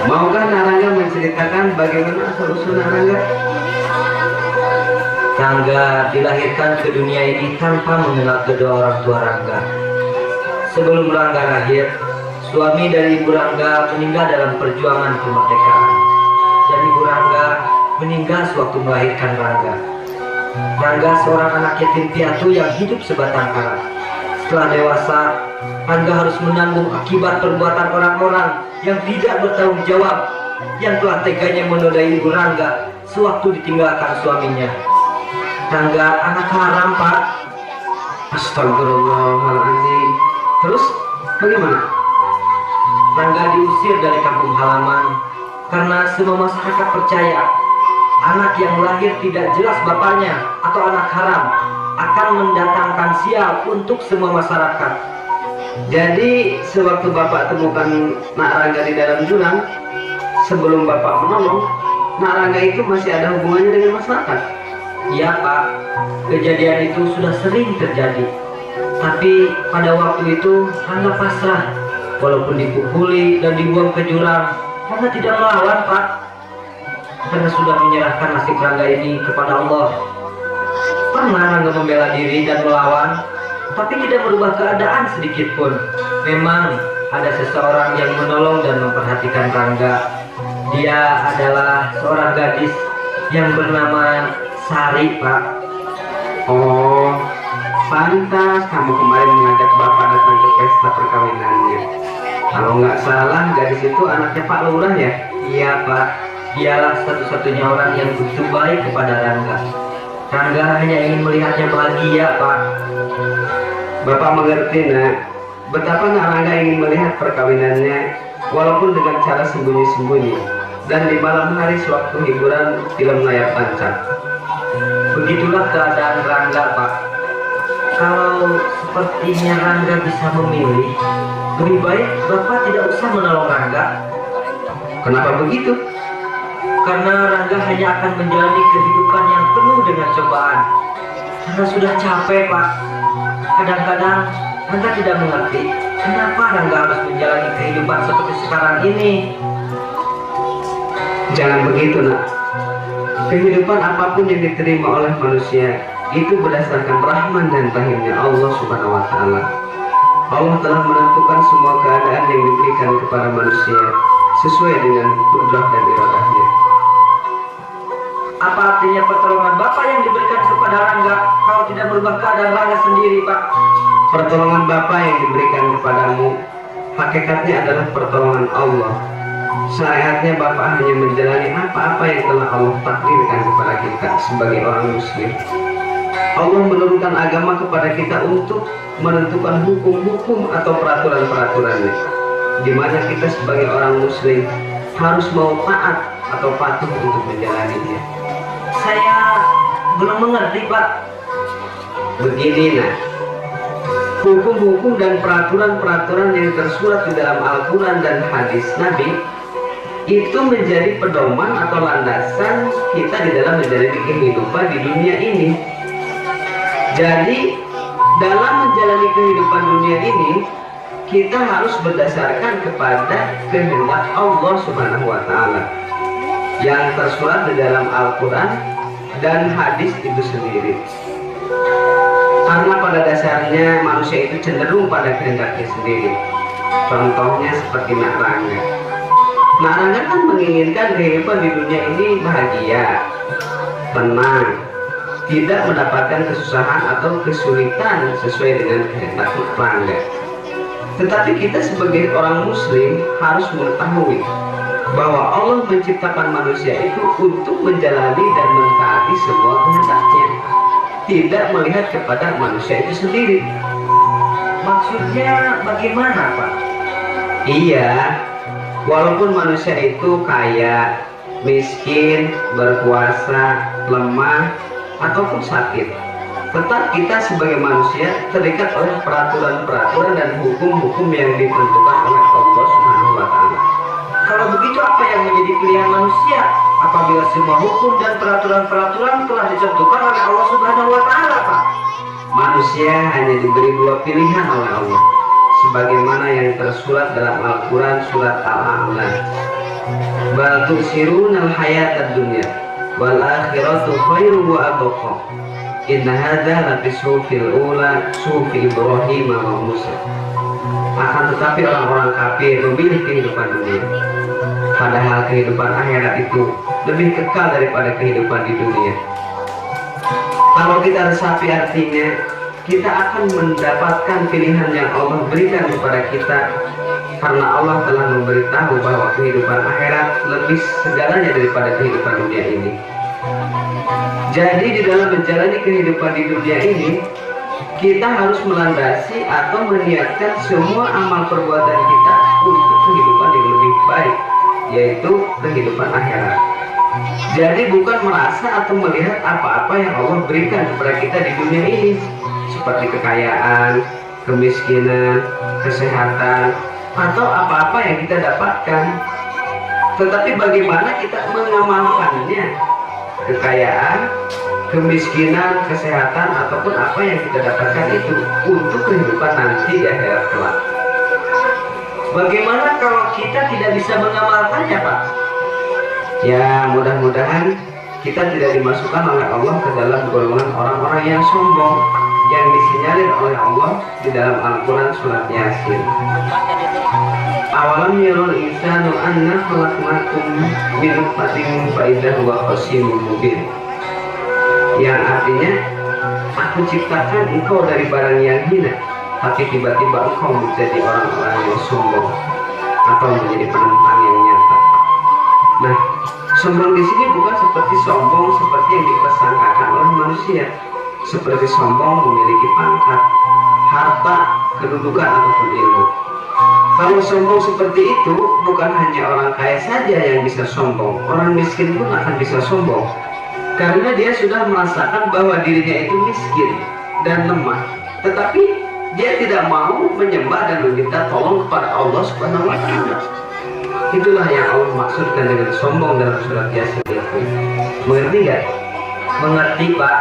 Maukah Nak Rangga menceritakan bagaimana asal-usul Nak Rangga? Rangga dilahirkan ke dunia ini tanpa mengenal kedua orang tua Rangga. Sebelum Rangga lahir, suami dari Ibu Rangga meninggal dalam perjuangan kemerdekaan. Dan Ibu Rangga meninggal sewaktu melahirkan Rangga. Rangga seorang anak yatim piatu yang hidup sebatang kara. Setelah dewasa, Rangga harus menanggung akibat perbuatan orang-orang yang tidak bertanggung jawab yang telah teganya menodai Ibu Rangga sewaktu ditinggalkan suaminya. Rangga anak haram Pak. Astagfirullahaladzim. Terus bagaimana? Rangga diusir dari kampung halaman karena semua masyarakat percaya anak yang lahir tidak jelas bapaknya atau anak haram akan mendatangkan sial untuk semua masyarakat. Jadi sewaktu Bapak temukan Nak Rangga di dalam jurang, sebelum Bapak menolong, Nak Rangga itu masih ada hubungannya dengan masyarakat? Iya Pak, kejadian itu sudah sering terjadi. Tapi pada waktu itu Rangga pasrah. Walaupun dipukuli dan dibuang ke jurang, Rangga tidak melawan Pak. Karena sudah menyerahkan nasib Rangga ini kepada Allah. Pernah Rangga membela diri dan melawan, tapi tidak berubah keadaan sedikit pun. Memang ada seseorang yang menolong dan memperhatikan Rangga. Dia adalah seorang gadis yang bernama Sari Pak. Oh, pantas kamu kemarin mengajak Bapak datang ke pesta perkawinannya. Kalau nggak salah gadis itu anaknya Pak Lurah ya? Iya Pak, dialah satu-satunya orang yang begitu baik kepada Rangga. Rangga hanya ingin melihatnya bahagia Pak. Bapak mengerti Nak, betapa Nak Rangga ingin melihat perkawinannya walaupun dengan cara sembunyi-sembunyi, dan di malam hari sewaktu hiburan film layar tancap. Begitulah keadaan Rangga, Pak. Kalau sepertinya Rangga bisa memilih, lebih baik Bapak tidak usah menolong Rangga. Kenapa begitu? Karena Rangga hanya akan menjalani kehidupan yang penuh dengan cobaan. Karena sudah capek, Pak. Kadang-kadang Rangga tidak mengerti kenapa Rangga harus menjalani kehidupan seperti sekarang ini. Jangan begitu, nak. Kehidupan apapun yang diterima oleh manusia itu berdasarkan rahman dan rahimnya Allah Subhanahu wa Ta'ala. Allah telah menentukan semua keadaan yang diberikan kepada manusia sesuai dengan kudrah dan iradahnya. Apa artinya pertolongan Bapak yang diberikan kepada Rangga kalau tidak merubah keadaan Rangga sendiri, Pak? Pertolongan Bapa yang diberikan kepadamu hakikatnya adalah pertolongan Allah. Syariatnya Bapak hanya menjalani apa-apa yang telah Allah takdirkan kepada kita sebagai orang muslim. Allah menurunkan agama kepada kita untuk menentukan hukum-hukum atau peraturan-peraturannya, di mana kita sebagai orang muslim harus mau taat atau patuh untuk menjalaninya. Saya belum mengerti, Pak. Begini, nah, hukum-hukum dan peraturan-peraturan yang tersurat di dalam Al-Quran dan hadis Nabi itu menjadi pedoman atau landasan kita di dalam menjalani kehidupan di dunia ini. Jadi dalam menjalani kehidupan dunia ini kita harus berdasarkan kepada kehendak Allah Subhanahu wa Ta'ala yang tersurat di dalam Al-Quran dan hadis itu sendiri. Karena pada dasarnya manusia itu cenderung pada kehendaknya sendiri. Contohnya seperti Nak Rangga. Nak Rangga kan menginginkan kehidupan di dunia ini bahagia, tenang, tidak mendapatkan kesusahan atau kesulitan sesuai dengan kehendak Nak Rangga. Tetapi kita sebagai orang muslim harus mengetahui bahwa Allah menciptakan manusia itu untuk menjalani dan mentaati semua kehendaknya, tidak melihat kepada manusia itu sendiri. Maksudnya bagaimana, Pak? Iya, walaupun manusia itu kaya, miskin, berkuasa, lemah, ataupun sakit, tetap kita sebagai manusia terikat oleh peraturan-peraturan dan hukum-hukum yang ditentukan oleh Allah Subhanahu wa Ta'ala. Kalau begitu, apa yang menjadi pilihan manusia apabila semua hukum dan peraturan-peraturan telah ditentukan oleh Allah Subhanahu wa Ta'ala, Pak? Manusia hanya diberi dua pilihan oleh Allah, sebagaimana yang tersurat dalam Al-Quran surat Al-A'la. Bal tu'sirunal hayatad dunya wal akhiratu khairu wa abqa. Inna hadza lafi suhufil ula suhufi Ibrahim wa Musa. Akan tetapi orang-orang kafir memilih kehidupan dunia, padahal kehidupan akhirat itu lebih kekal daripada kehidupan di dunia. Kalau kita resapi artinya, kita akan mendapatkan pilihan yang Allah berikan kepada kita, karena Allah telah memberitahu bahwa kehidupan akhirat lebih segalanya daripada kehidupan dunia ini. Jadi di dalam menjalani kehidupan di dunia ini, kita harus melandasi atau meniatkan semua amal perbuatan kita untuk kehidupan yang lebih baik, yaitu kehidupan akhirat. Jadi bukan merasa atau melihat apa-apa yang Allah berikan kepada kita di dunia ini, seperti kekayaan, kemiskinan, kesehatan, atau apa-apa yang kita dapatkan. Tetapi bagaimana kita mengamalkannya? Kekayaan, kemiskinan, kesehatan, ataupun apa yang kita dapatkan itu untuk kehidupan nanti di akhirat kelak. Bagaimana kalau kita tidak bisa mengamalkannya, Pak? Ya, mudah-mudahan kita tidak dimasukkan oleh Allah ke dalam golongan orang-orang yang sombong yang disinyalir oleh Allah di dalam Al-Quran surat Yasin. Awalam yarul insanu anna khalaqnakum min nutfatin fa idza huwa khasimun mubin. Yang artinya, aku ciptakan engkau dari barang yang hina, tapi tiba-tiba engkau menjadi orang-orang yang sombong atau menjadi penentang yang nyata. Nah, sombong di sini bukan seperti sombong seperti yang dipersangkakan oleh manusia, seperti sombong memiliki pangkat, harta, kedudukan ataupun ilmu. Kalau sombong seperti itu, bukan hanya orang kaya saja yang bisa sombong, orang miskin pun akan bisa sombong. Karena dia sudah merasakan bahwa dirinya itu miskin dan lemah, tetapi dia tidak mau menyembah dan meminta tolong kepada Allah Subhanahu wa Ta'ala. Itulah yang Allah maksudkan dengan sombong dalam surat Yasin itu. Mengerti nggak? Mengerti, Pak.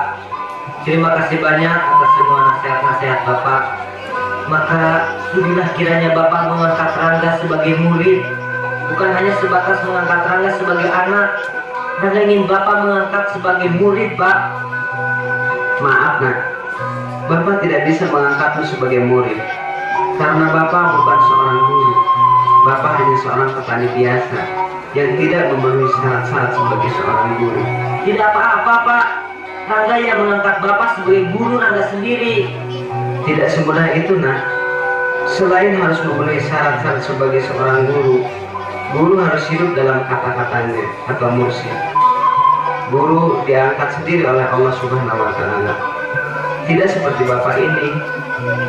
Terima kasih banyak atas semua nasihat-nasihat Bapak. Maka sudilah kiranya Bapak mengangkat Rangga sebagai murid, bukan hanya sebatas mengangkat Rangga sebagai anak. Rangga ingin Bapak mengangkat sebagai murid, Pak. Maaf nak, Bapak tidak bisa mengangkatmu sebagai murid, karena Bapak bukan seorang guru. Bapak hanya seorang petani biasa yang tidak memenuhi syarat-syarat sebagai seorang guru. Tidak apa-apa, Pak. Rangga yang mengangkat Bapak sebagai guru Rangga sendiri. Tidak semudah itu nak. Selain harus memenuhi syarat-syarat sebagai seorang guru, guru harus hidup dalam kata-katanya atau mursyid. Guru diangkat sendiri oleh Allah Subhanahu wa Ta'ala. Tidak seperti Bapak ini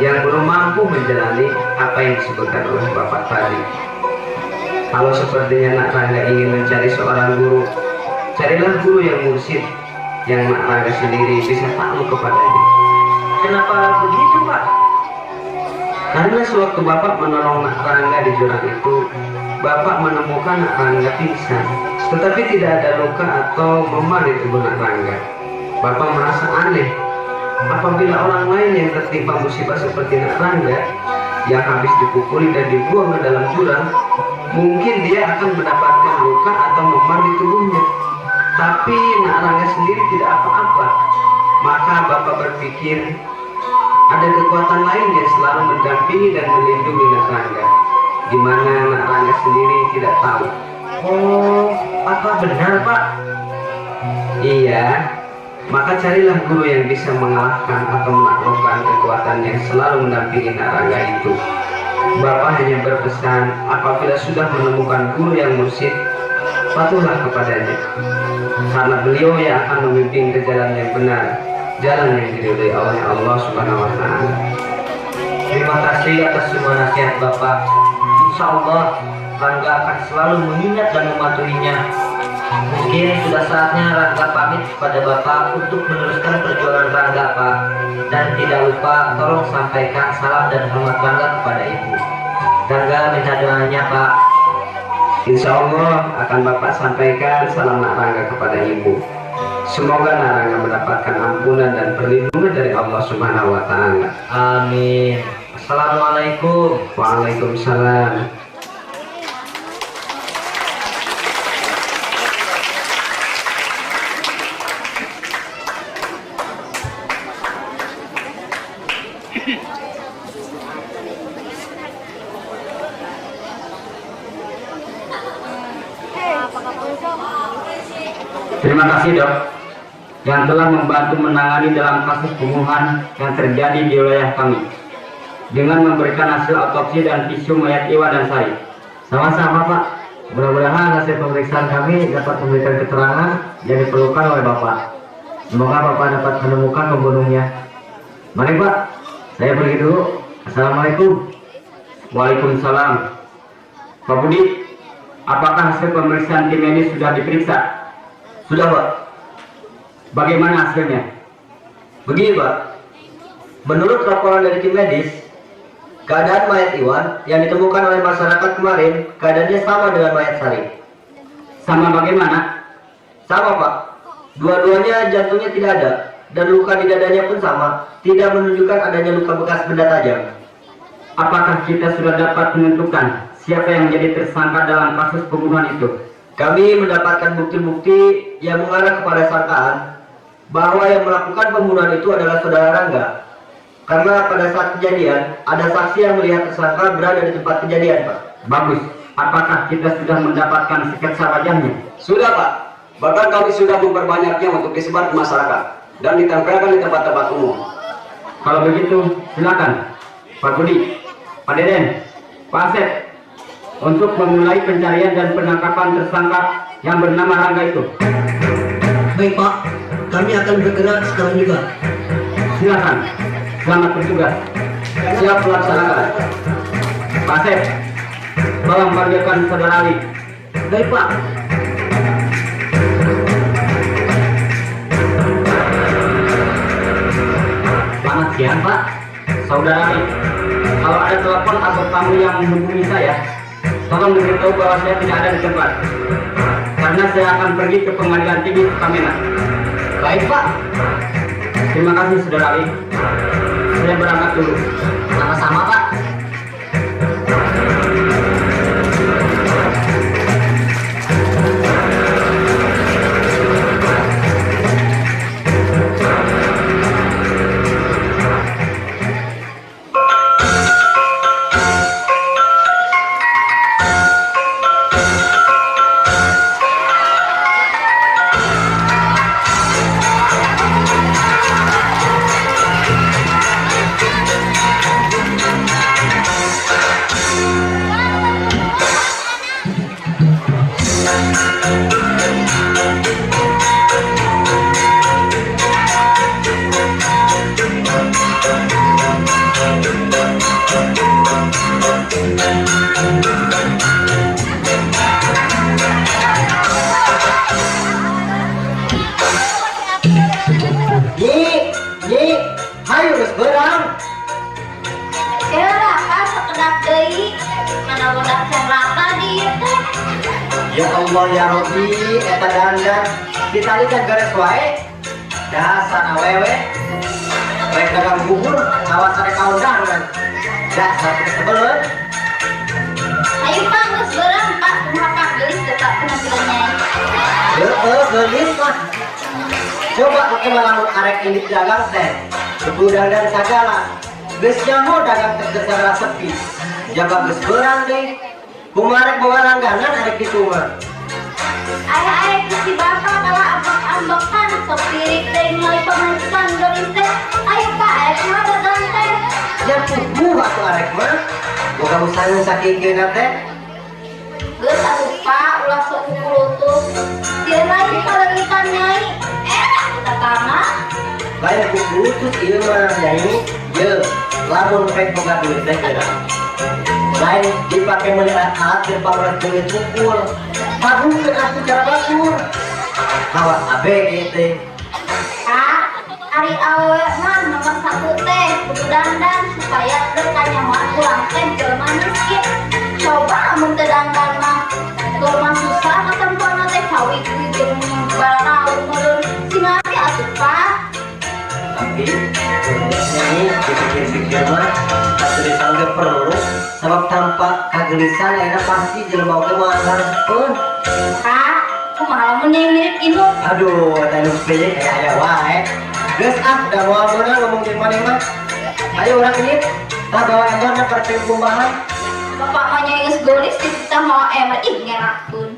yang belum mampu menjalani apa yang disebutkan oleh Bapak tadi. Kalau sepertinya nak Rangga ingin mencari seorang guru, carilah guru yang mursyid, yang nak Rangga sendiri bisa takluk kepadanya. Kenapa begitu, Pak? Karena sewaktu Bapak menolong nak Rangga di jurang itu, Bapak menemukan nak Rangga pingsan, tetapi tidak ada luka atau memar di tubuh nak Rangga. Bapak merasa aneh apabila orang lain yang tertimpa musibah seperti nak Rangga, yang habis dipukuli dan dibuang ke dalam jurang, mungkin dia akan mendapatkan luka atau memar di tubuhnya. Tapi nak Rangga sendiri tidak apa-apa. Maka Bapak berpikir ada kekuatan lain yang selalu mendampingi dan melindungi nak Rangga, di mana nak Rangga sendiri tidak tahu. Oh, apa benar, Pak? Iya, maka carilah guru yang bisa mengalahkan atau menaklukkan kekuatan yang selalu mendampingi nak Rangga itu. Bapak hanya berpesan apabila sudah menemukan guru yang mursyid, patuhlah kepadanya, karena beliau yang akan memimpin ke jalan yang benar, jalan yang diridhai oleh Allah Subhanahu wa Ta'ala. Terima kasih atas semua nasihat Bapak. Insya Allah Rangga akan selalu mengingat dan mematuhinya. Mungkin sudah saatnya Rangga pamit kepada Bapak untuk meneruskan perjuangan Rangga, Pak. Dan tidak lupa tolong sampaikan salam dan hormat Rangga kepada Ibu. Rangga minta doanya, Pak. Insya Allah akan Bapak sampaikan salam nak Rangga kepada Ibu. Semoga nak Rangga mendapatkan ampunan dan perlindungan dari Allah Subhanahu wa Ta'ala. Amin. Assalamualaikum. Waalaikumsalam. Terima kasih dok yang telah membantu menangani dalam kasus pembunuhan yang terjadi di wilayah kami dengan memberikan hasil otopsi dan visum mayat Iwa dan Sari. Sama-sama Pak. Mudah-mudahan hasil pemeriksaan kami dapat memberikan keterangan yang diperlukan oleh Bapak. Semoga Bapak dapat menemukan pembunuhnya. Mari Pak, saya pergi dulu. Assalamualaikum. Waalaikumsalam. Pak Budi, apakah hasil pemeriksaan tim medis sudah diperiksa? Sudah Pak. Bagaimana hasilnya? Begini Pak, menurut laporan dari tim medis, keadaan mayat Iwan yang ditemukan oleh masyarakat kemarin, keadaannya sama dengan mayat Sari. Sama bagaimana? Sama Pak, dua-duanya jantungnya tidak ada, dan luka di dadanya pun sama, tidak menunjukkan adanya luka bekas benda tajam. Apakah kita sudah dapat menentukan siapa yang menjadi tersangka dalam kasus pembunuhan itu? Kami mendapatkan bukti-bukti yang mengarah kepada sangkaan bahwa yang melakukan pembunuhan itu adalah saudara Rangga. Karena pada saat kejadian, ada saksi yang melihat tersangka berada di tempat kejadian, Pak. Bagus. Apakah kita sudah mendapatkan sketsa wajahnya? Sudah Pak, bahkan kami sudah memperbanyaknya untuk disebar ke masyarakat dan ditempelkan di tempat-tempat umum. Kalau begitu, silakan Pak Budi, Pak Deden, Pak Asep, untuk memulai pencarian dan penangkapan tersangka yang bernama Rangga itu. Baik Pak, kami akan bergerak sekarang juga. Silakan, selamat bertugas. Siap melaksanakan. Pak Asep, Tolong panggilkan saudara Ali. Baik Pak. Selamat siang Pak. Saudara Ali, kalau ada telepon atau tamu yang menghubungi saya, tolong diberitahu bahwa saya tidak ada di tempat, karena saya akan pergi ke pengadilan tinggi Sukamena. Baik Pak. Terima kasih saudara Ali. Saya berangkat dulu. Sama-sama Pak. Hayu geus beurang. Kira kan sekedap deui mana budak serata di ieu teh. Ya Allah ya Rabbi, eta dandan ditalikan beres wae. Dasar awewe. Rek dagang bubur, awas ada kaundangan. Dasar kesebelan. Ayo Pak geus beurang Pak, kumaha Pak geulis teh Pak penampilan Nyai. Geulis mah. Coba pakai lamun arek ini dagang teh. Kudu dandan sagala. Geus nyaho dagang teh geus sepi. Jaga geus beurang deui. Kumarek bawa langganan arek kitu mah. Aya si bapak bawa ambak-ambakan sok pirik teh mulai pemanasan geulis teh. Ayo Pak, aya kumaha dagang teh. Ya kudu atuh arek mah. Boga usaha sakikeuna teh. Geus atuh Pak, ulah sok kulutuk. Dia lain paleungitan Nyai. Kita tama. Lain kudu ieu mah Nyai. Ye, lamun rek boga duit teh geura. Lain dipake meuli alat jeung pamrih duit pukul. Padukeun atuh cara batur. Awas ABG teh. Kak, ari awe mah nomor 1 teh kudu dandan supaya berkanya kurang teh jelema miskin. Coba mun teu dandan mah tur mah susah ketempona teh kawit-wit jeung barau meureun singati atuh Pak. Tapi Nyai dipikir-pikir mah kagelisan ge perlu sabab tanpa kagelisan ayeuna pasti jelema oge moal hareupeun. Kak, kumaha lamun Nyai mirip inu? Aduh, teh nu piye kayak aya wae. Geus da moal beunang ngomong jeung maneh mah. Ayo urang ini, tah bawa embarna perting kumbahan. Bapak mah Nyai geus geulis kita mau emang ih ngerakeun.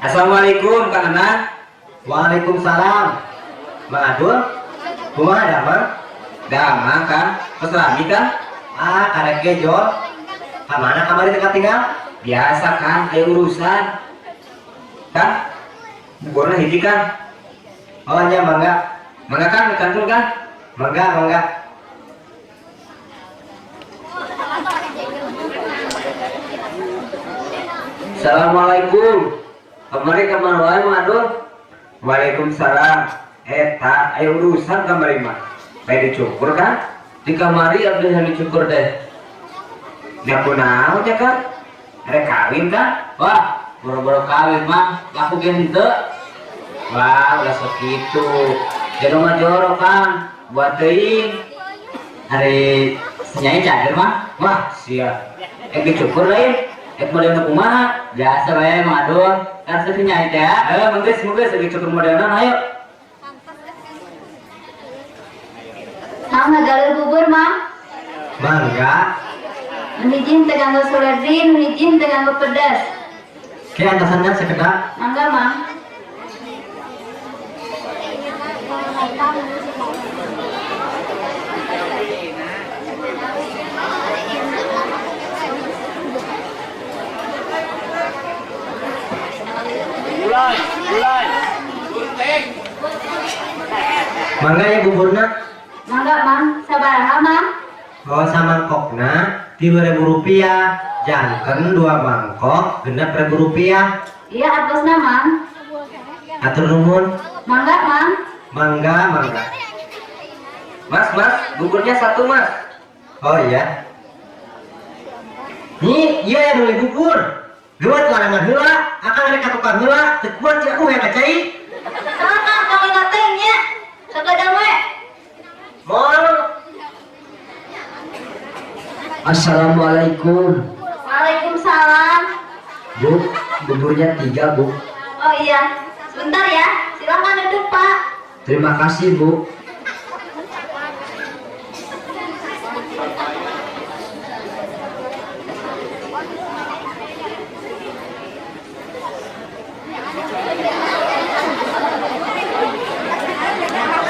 Assalamualaikum Kang Anan. Waalaikumsalam. Mang Adul, kumaha damang? Damang Kang, peselami Kang. Arek gejol. Ka mana kamari teh tinggal? Biasa Kang, aya urusan. Kang, buburna hiji Kang. Oh nya mangga. Mangga Kang, di kantor Kang. Mangga. Assalamualaikum. Kamari kamar wae Mang Adul. Waalaikumsalam. Eta aya urusan kamari mah. Bae dicukur Kang. Di kamari abdi yang dicukur deh. Ya kunaon ya Kang? Rek kawin Kang? Wah, boro-boro kawin mah laku gente. Wah, udah segitu. Jadi mah joro Kang, buat teuing. hari senyai cager mah wah siap cukur lain model kumaha biasa bae mengadon kan senyai teh menggeus cukur modelna ayo Mau ngagalur bubur, Mang? Mangga. Menijin tegang suladin, menijin tegang pedas. Kayak atasannya sekedar. Mangga, Mang. Bulan, gunting. Mangga ya buburna. Mangga, Mang. Sabaraha, Mang? Oh, samangkokna Rp3.000, janten 2 mangkok Rp6.000. Iya, atusna, Mang. Atur nuhun. Mangga, Mang. Mangga. Mas buburnya 1 mas. Oh iya. Nih, iya yang beli bubur. Lewat larangan heula, akan ada katukang heula, teu kuat ya aku yang ngacai. Sana, kami ngatengnya. Sagadang we. Mol. Assalamualaikum. Waalaikumsalam. Bu, buburnya 3, Bu. Oh iya, sebentar ya. Silakan duduk, Pak. Terima kasih, Bu.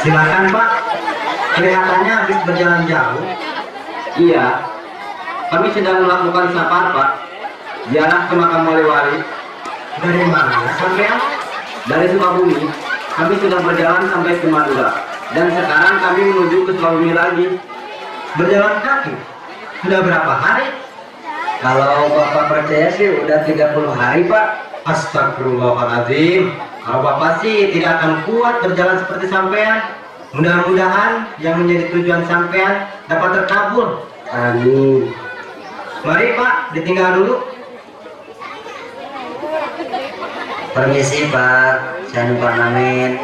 Silakan Pak. Kelihatannya habis berjalan jauh. Iya, kami sedang melakukan safar Pak, ziarah ke makam wali-wali. Dari mana sampean? Dari Sukabumi, kami sudah berjalan sampai ke Madura, dan sekarang kami menuju ke Sukabumi lagi. Berjalan kaki. Sudah berapa hari? Kalau Bapak percaya sih udah 30 hari, Pak. Astagfirullahaladzim. Kalau Bapak sih tidak akan kuat berjalan seperti sampean. Mudah-mudahan yang menjadi tujuan sampean dapat terkabul. Amin. Mari Pak, ditinggal dulu. Permisi, Pak. Saya numpang namin.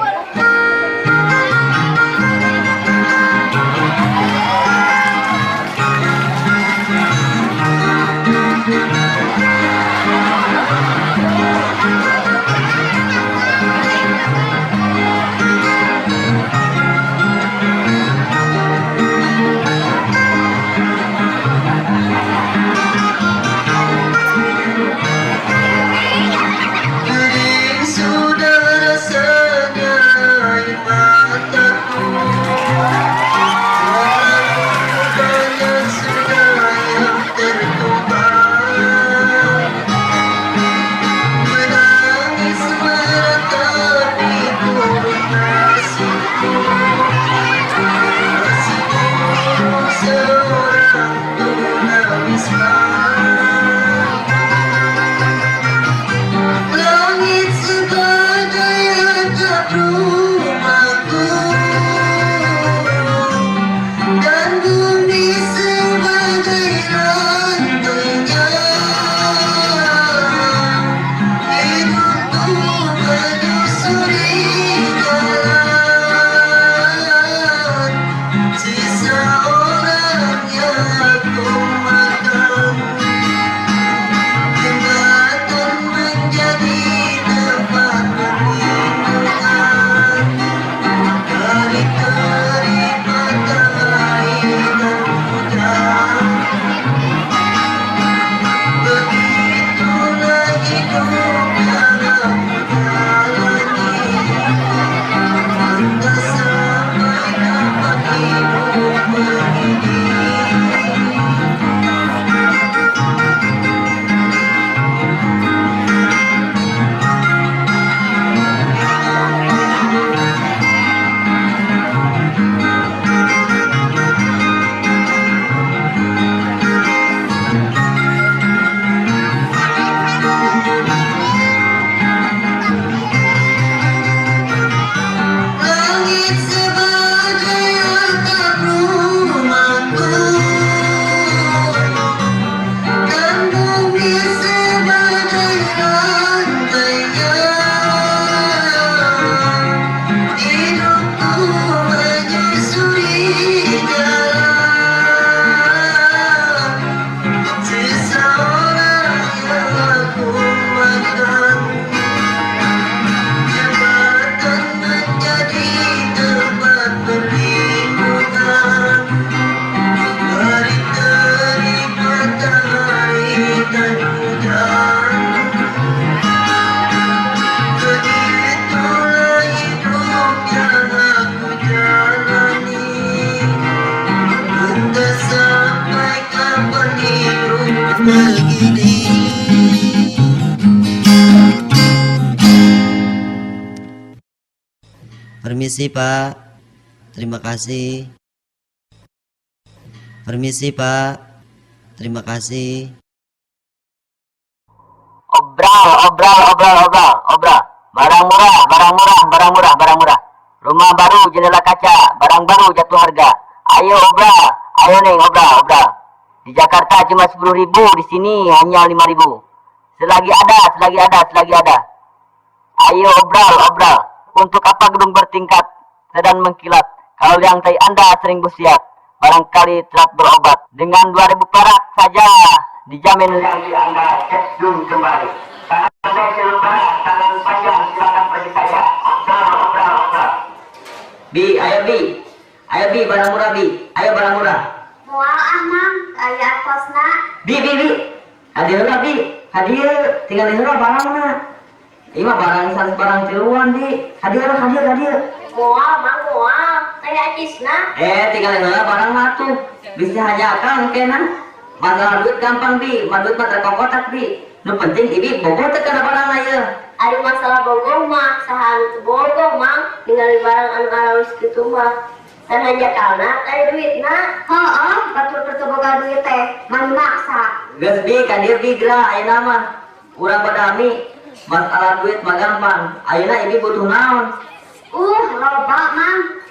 dan hujan. Begitulah hidup yang aku jalani. Entah sampai kapan hidup begini. Permisi Pak, terima kasih. Permisi Pak, terima kasih. Obral. Barang murah. Rumah baru, jendela kaca, barang baru jatuh harga. Ayo neng obral. Di Jakarta cuma 10.000, di sini hanya 5.000. Selagi ada. Ayo obral. Untuk apa gedung bertingkat sedang mengkilat? Kalau yang tai Anda sering bersiap, barangkali telah berobat. Dengan 2.000 perak saja dijamin yang Anda gedung kembali. Tangan panjang silakan pergi saja. Obral. Ayo Bi, barang murah Bi. Ayo barang murah. Mual Mang, kayak kosna. Bi. Hadir, tinggal heula barangna. Ieu mah barang tiluan Bi. Hadir. Mual Mang, kayak cisna. Tinggal heula barang mah tuh. Bisa hajakan kena. Masalah duit gampang Bi, duit mah terkokotak Bi. Nu penting Ibi bogo teh kana barang ieu. Ada masalah bogor mah, sahan tu bogor Mang, ningali barang anu arawis kitu mah. Dan hanya karena ada duitna. Batur boga duit teh, mani maksa. Geus Bi, kadir Bi geura ayeuna mah. Urang badami, masalah duit mah gampang. Ayeuna Ibi butuh naon? Loba Mang.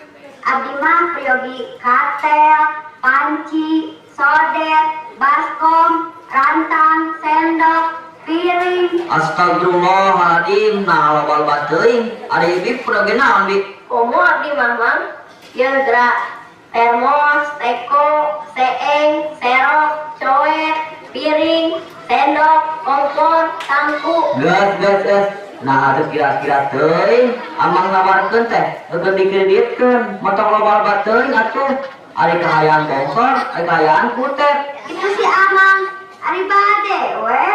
Abdi mah priyogi katel, panci, sodet, baskom, rantang, sendok, piring. Astagfirullahaladzim, nah loba teuing. Ada Ibi priyogi naon Bi? Komo abdi mah Mang. Yang gerak termos, teko, seeng, serok, coet, piring, sendok, kompor, tangku. Gas. Nah, harus kira-kira teuing, amang nawarkeun teh, teu dikreditkeun, motong loba teuing atuh. Ari kahayang kompor, ari kahayang kutek. Itu si Amang, ari bade we.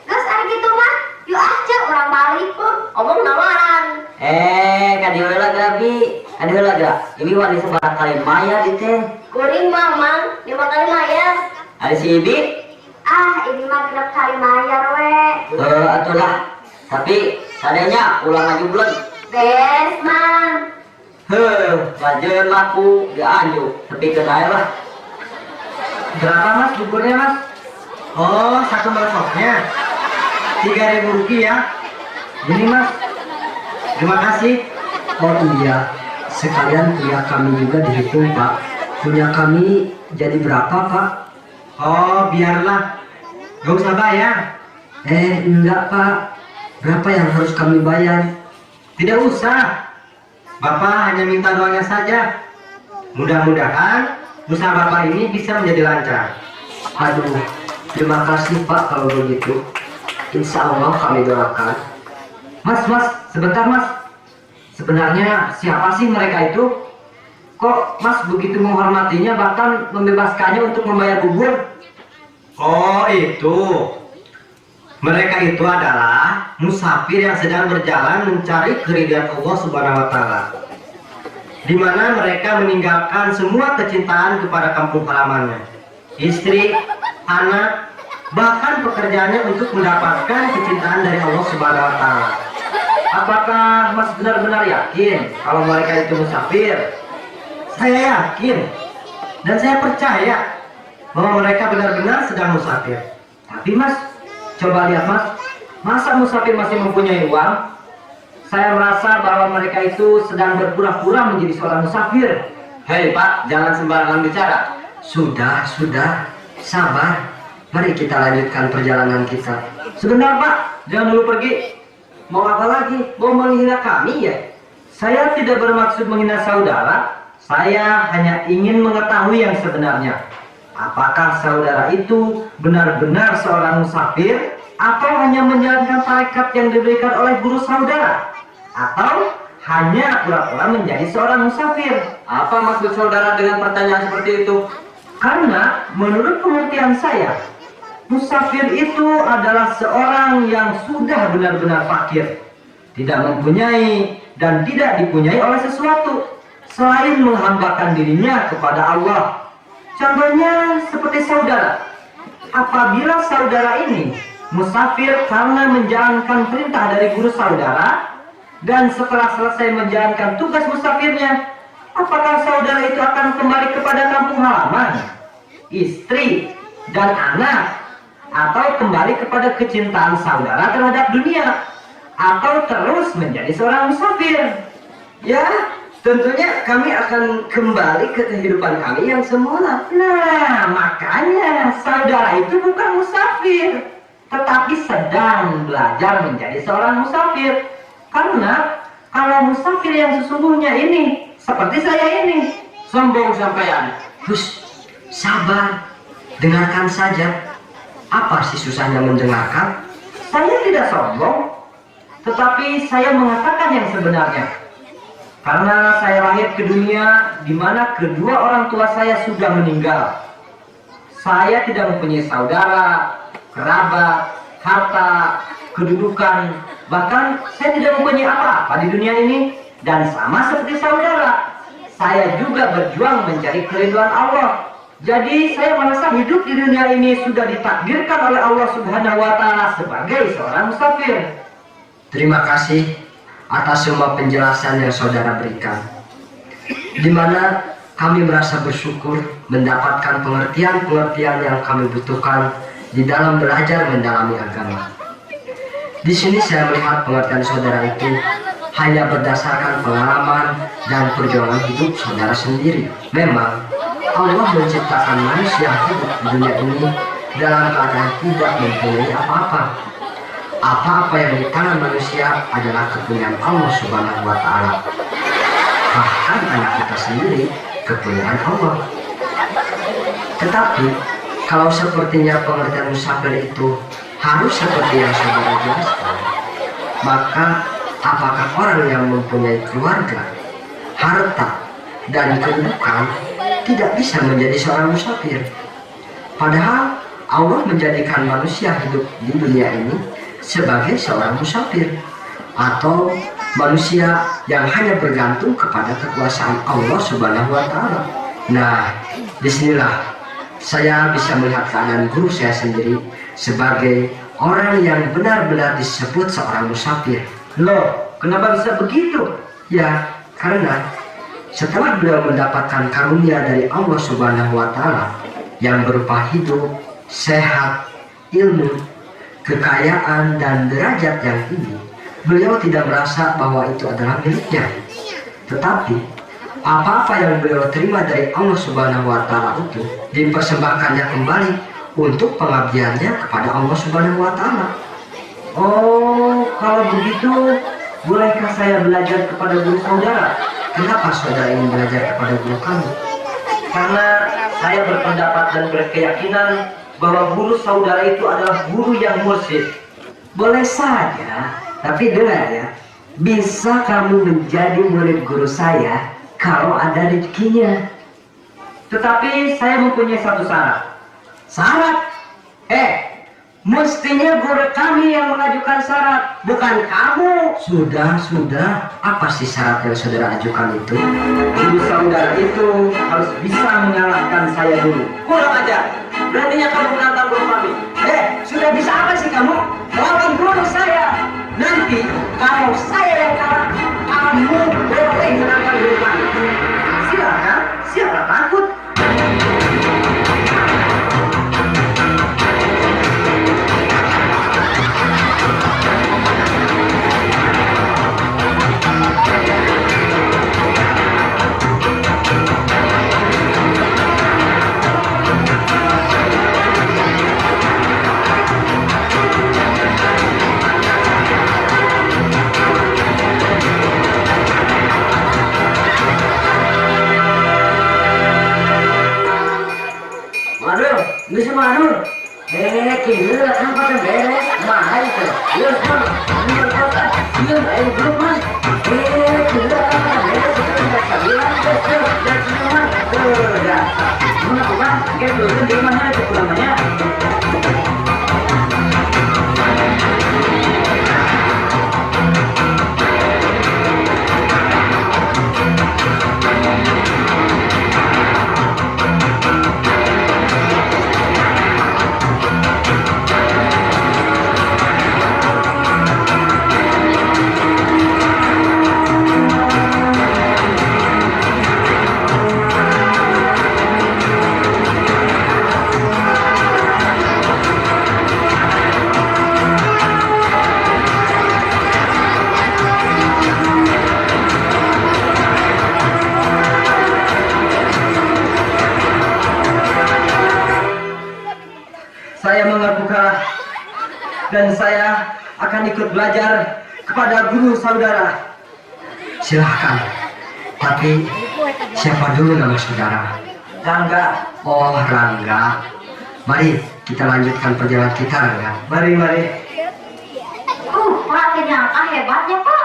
Geus ari kitu mah, yuk aja urang balik pun. Omong nawaran. Kadieu Gabi. Ini wani sebarang kali maya di teh. Kuring mah Mang, 5 kali mayar. Ada si Ibi? Ibi mah 6 kali mayar we. Atulah. Tapi sadenya ulang lagi bulan. Beres Mang. Wajar laku gak anju, tapi kenal lah. Berapa Mas buburnya Mas? Oh, satu mangkoknya 3.000 rupiah. Ini Mas, terima kasih. Oh iya, sekalian punya kami juga dihitung Pak. Punya kami jadi berapa Pak? Oh, biarlah, gak usah bayar. Enggak Pak. Berapa yang harus kami bayar? Tidak usah, Bapak hanya minta doanya saja. Mudah-mudahan usaha Bapak ini bisa menjadi lancar. Aduh, terima kasih Pak kalau begitu. Insya Allah kami doakan. Mas, sebentar Mas. Sebenarnya siapa sih mereka itu? Kok Mas begitu menghormatinya, bahkan membebaskannya untuk membayar bubur? Oh itu. Mereka itu adalah musafir yang sedang berjalan mencari keridhaan Allah Subhanahu wa Ta'ala, di mana mereka meninggalkan semua kecintaan kepada kampung halamannya, istri, anak, bahkan pekerjaannya untuk mendapatkan kecintaan dari Allah Subhanahu wa Ta'ala. Apakah Mas benar-benar yakin kalau mereka itu musafir? Saya yakin dan saya percaya bahwa mereka benar-benar sedang musafir. Tapi Mas, coba lihat Mas, masa musafir masih mempunyai uang? Saya merasa bahwa mereka itu sedang berpura-pura menjadi seorang musafir. Hei Pak, jangan sembarangan bicara. Sudah, sabar. Mari kita lanjutkan perjalanan kita. Sebentar Pak, jangan dulu pergi. Mau apa lagi? Mau menghina kami ya? Saya tidak bermaksud menghina saudara. Saya hanya ingin mengetahui yang sebenarnya. Apakah saudara itu benar-benar seorang musafir, atau hanya menjalankan tarekat yang diberikan oleh guru saudara, atau hanya pura-pura menjadi seorang musafir? Apa maksud saudara dengan pertanyaan seperti itu? Karena menurut pengertian saya, Musafir itu adalah seorang yang sudah benar-benar fakir, tidak mempunyai dan tidak dipunyai oleh sesuatu selain menghambakan dirinya kepada Allah. Contohnya seperti saudara. Apabila saudara ini musafir karena menjalankan perintah dari guru saudara, dan setelah selesai menjalankan tugas musafirnya, apakah saudara itu akan kembali kepada kampung halaman, istri, dan anak, atau kembali kepada kecintaan saudara terhadap dunia, atau terus menjadi seorang musafir? Ya, tentunya kami akan kembali ke kehidupan kami yang semula. Nah, makanya saudara itu bukan musafir, tetapi sedang belajar menjadi seorang musafir. Karena kalau musafir yang sesungguhnya ini, seperti saya ini, sombong sampean. Hus, sabar, dengarkan saja. Apa sih susahnya mendengarkan? Saya tidak sombong, tetapi saya mengatakan yang sebenarnya. Karena saya lahir ke dunia di mana kedua orang tua saya sudah meninggal. Saya tidak mempunyai saudara, kerabat, harta, kedudukan, bahkan saya tidak mempunyai apa-apa di dunia ini. Dan sama seperti saudara, saya juga berjuang mencari keriduan Allah. Jadi saya merasa hidup di dunia ini sudah ditakdirkan oleh Allah Subhanahu wa Ta'ala sebagai seorang musafir. Terima kasih atas semua penjelasan yang saudara berikan, di mana kami merasa bersyukur mendapatkan pengertian-pengertian yang kami butuhkan di dalam belajar mendalami agama. Di sini saya melihat pengertian saudara itu hanya berdasarkan pengalaman dan perjuangan hidup saudara sendiri. Memang Allah menciptakan manusia hidup di dunia ini dalam keadaan tidak mempunyai apa-apa. Apa-apa yang di tangan manusia adalah kepunyaan Allah Subhanahu wa Ta'ala. Bahkan anak kita sendiri kepunyaan Allah. Tetapi kalau sepertinya pengertian musafir itu harus seperti yang saudara jelaskan, maka apakah orang yang mempunyai keluarga, harta, dan kedudukan tidak bisa menjadi seorang musafir? Padahal Allah menjadikan manusia hidup di dunia ini sebagai seorang musafir, atau manusia yang hanya bergantung kepada kekuasaan Allah Subhanahu wa Ta'ala. Nah, disinilah saya bisa melihat keadaan guru saya sendiri sebagai orang yang benar-benar disebut seorang musafir. Loh, kenapa bisa begitu? Ya, karena setelah beliau mendapatkan karunia dari Allah Subhanahu wa Ta'ala yang berupa hidup, sehat, ilmu, kekayaan, dan derajat yang tinggi, beliau tidak merasa bahwa itu adalah miliknya. Tetapi apa-apa yang beliau terima dari Allah Subhanahu wa Ta'ala itu dipersembahkannya kembali untuk pengabdiannya kepada Allah Subhanahu wa Ta'ala. Oh, kalau begitu, bolehkah saya belajar kepada guru saudara? Kenapa saudara ingin belajar kepada guru kami? Karena saya berpendapat dan berkeyakinan bahwa guru saudara itu adalah guru yang mursyid. Boleh saja, tapi dengar ya, bisa kamu menjadi murid guru saya kalau ada rezekinya. Tetapi saya mempunyai satu syarat. Syarat? Mestinya guru kami yang mengajukan syarat, bukan kamu. Sudah. Apa sih syarat yang saudara ajukan itu? Guru saudara itu harus bisa mengalahkan saya dulu. Kurang ajar. Berartinya kamu menantang guru kami. Sudah bisa apa sih kamu? Lawan guru saya. Nanti kalau saya yang kalah, kamu boleh menantang guru kami. Silakan, siapa takut? Bisa manur. Kira apa kan beres? Mahal itu. Belum mas. Kira apa beres? Mana bukan? Di mana itu pulangannya? dan saya akan ikut belajar kepada guru saudara. Silahkan. Tapi siapa dulu nama saudara? Rangga. Oh, Rangga. Mari kita lanjutkan perjalanan kita, Rangga. Mari. Pak, ternyata hebatnya, Pak.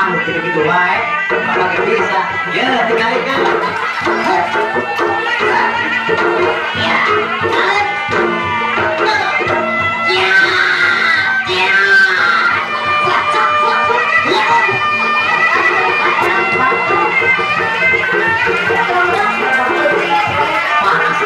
Mungkin begitu baik. Pakai bisa. Ya, tinggalkan. Panas,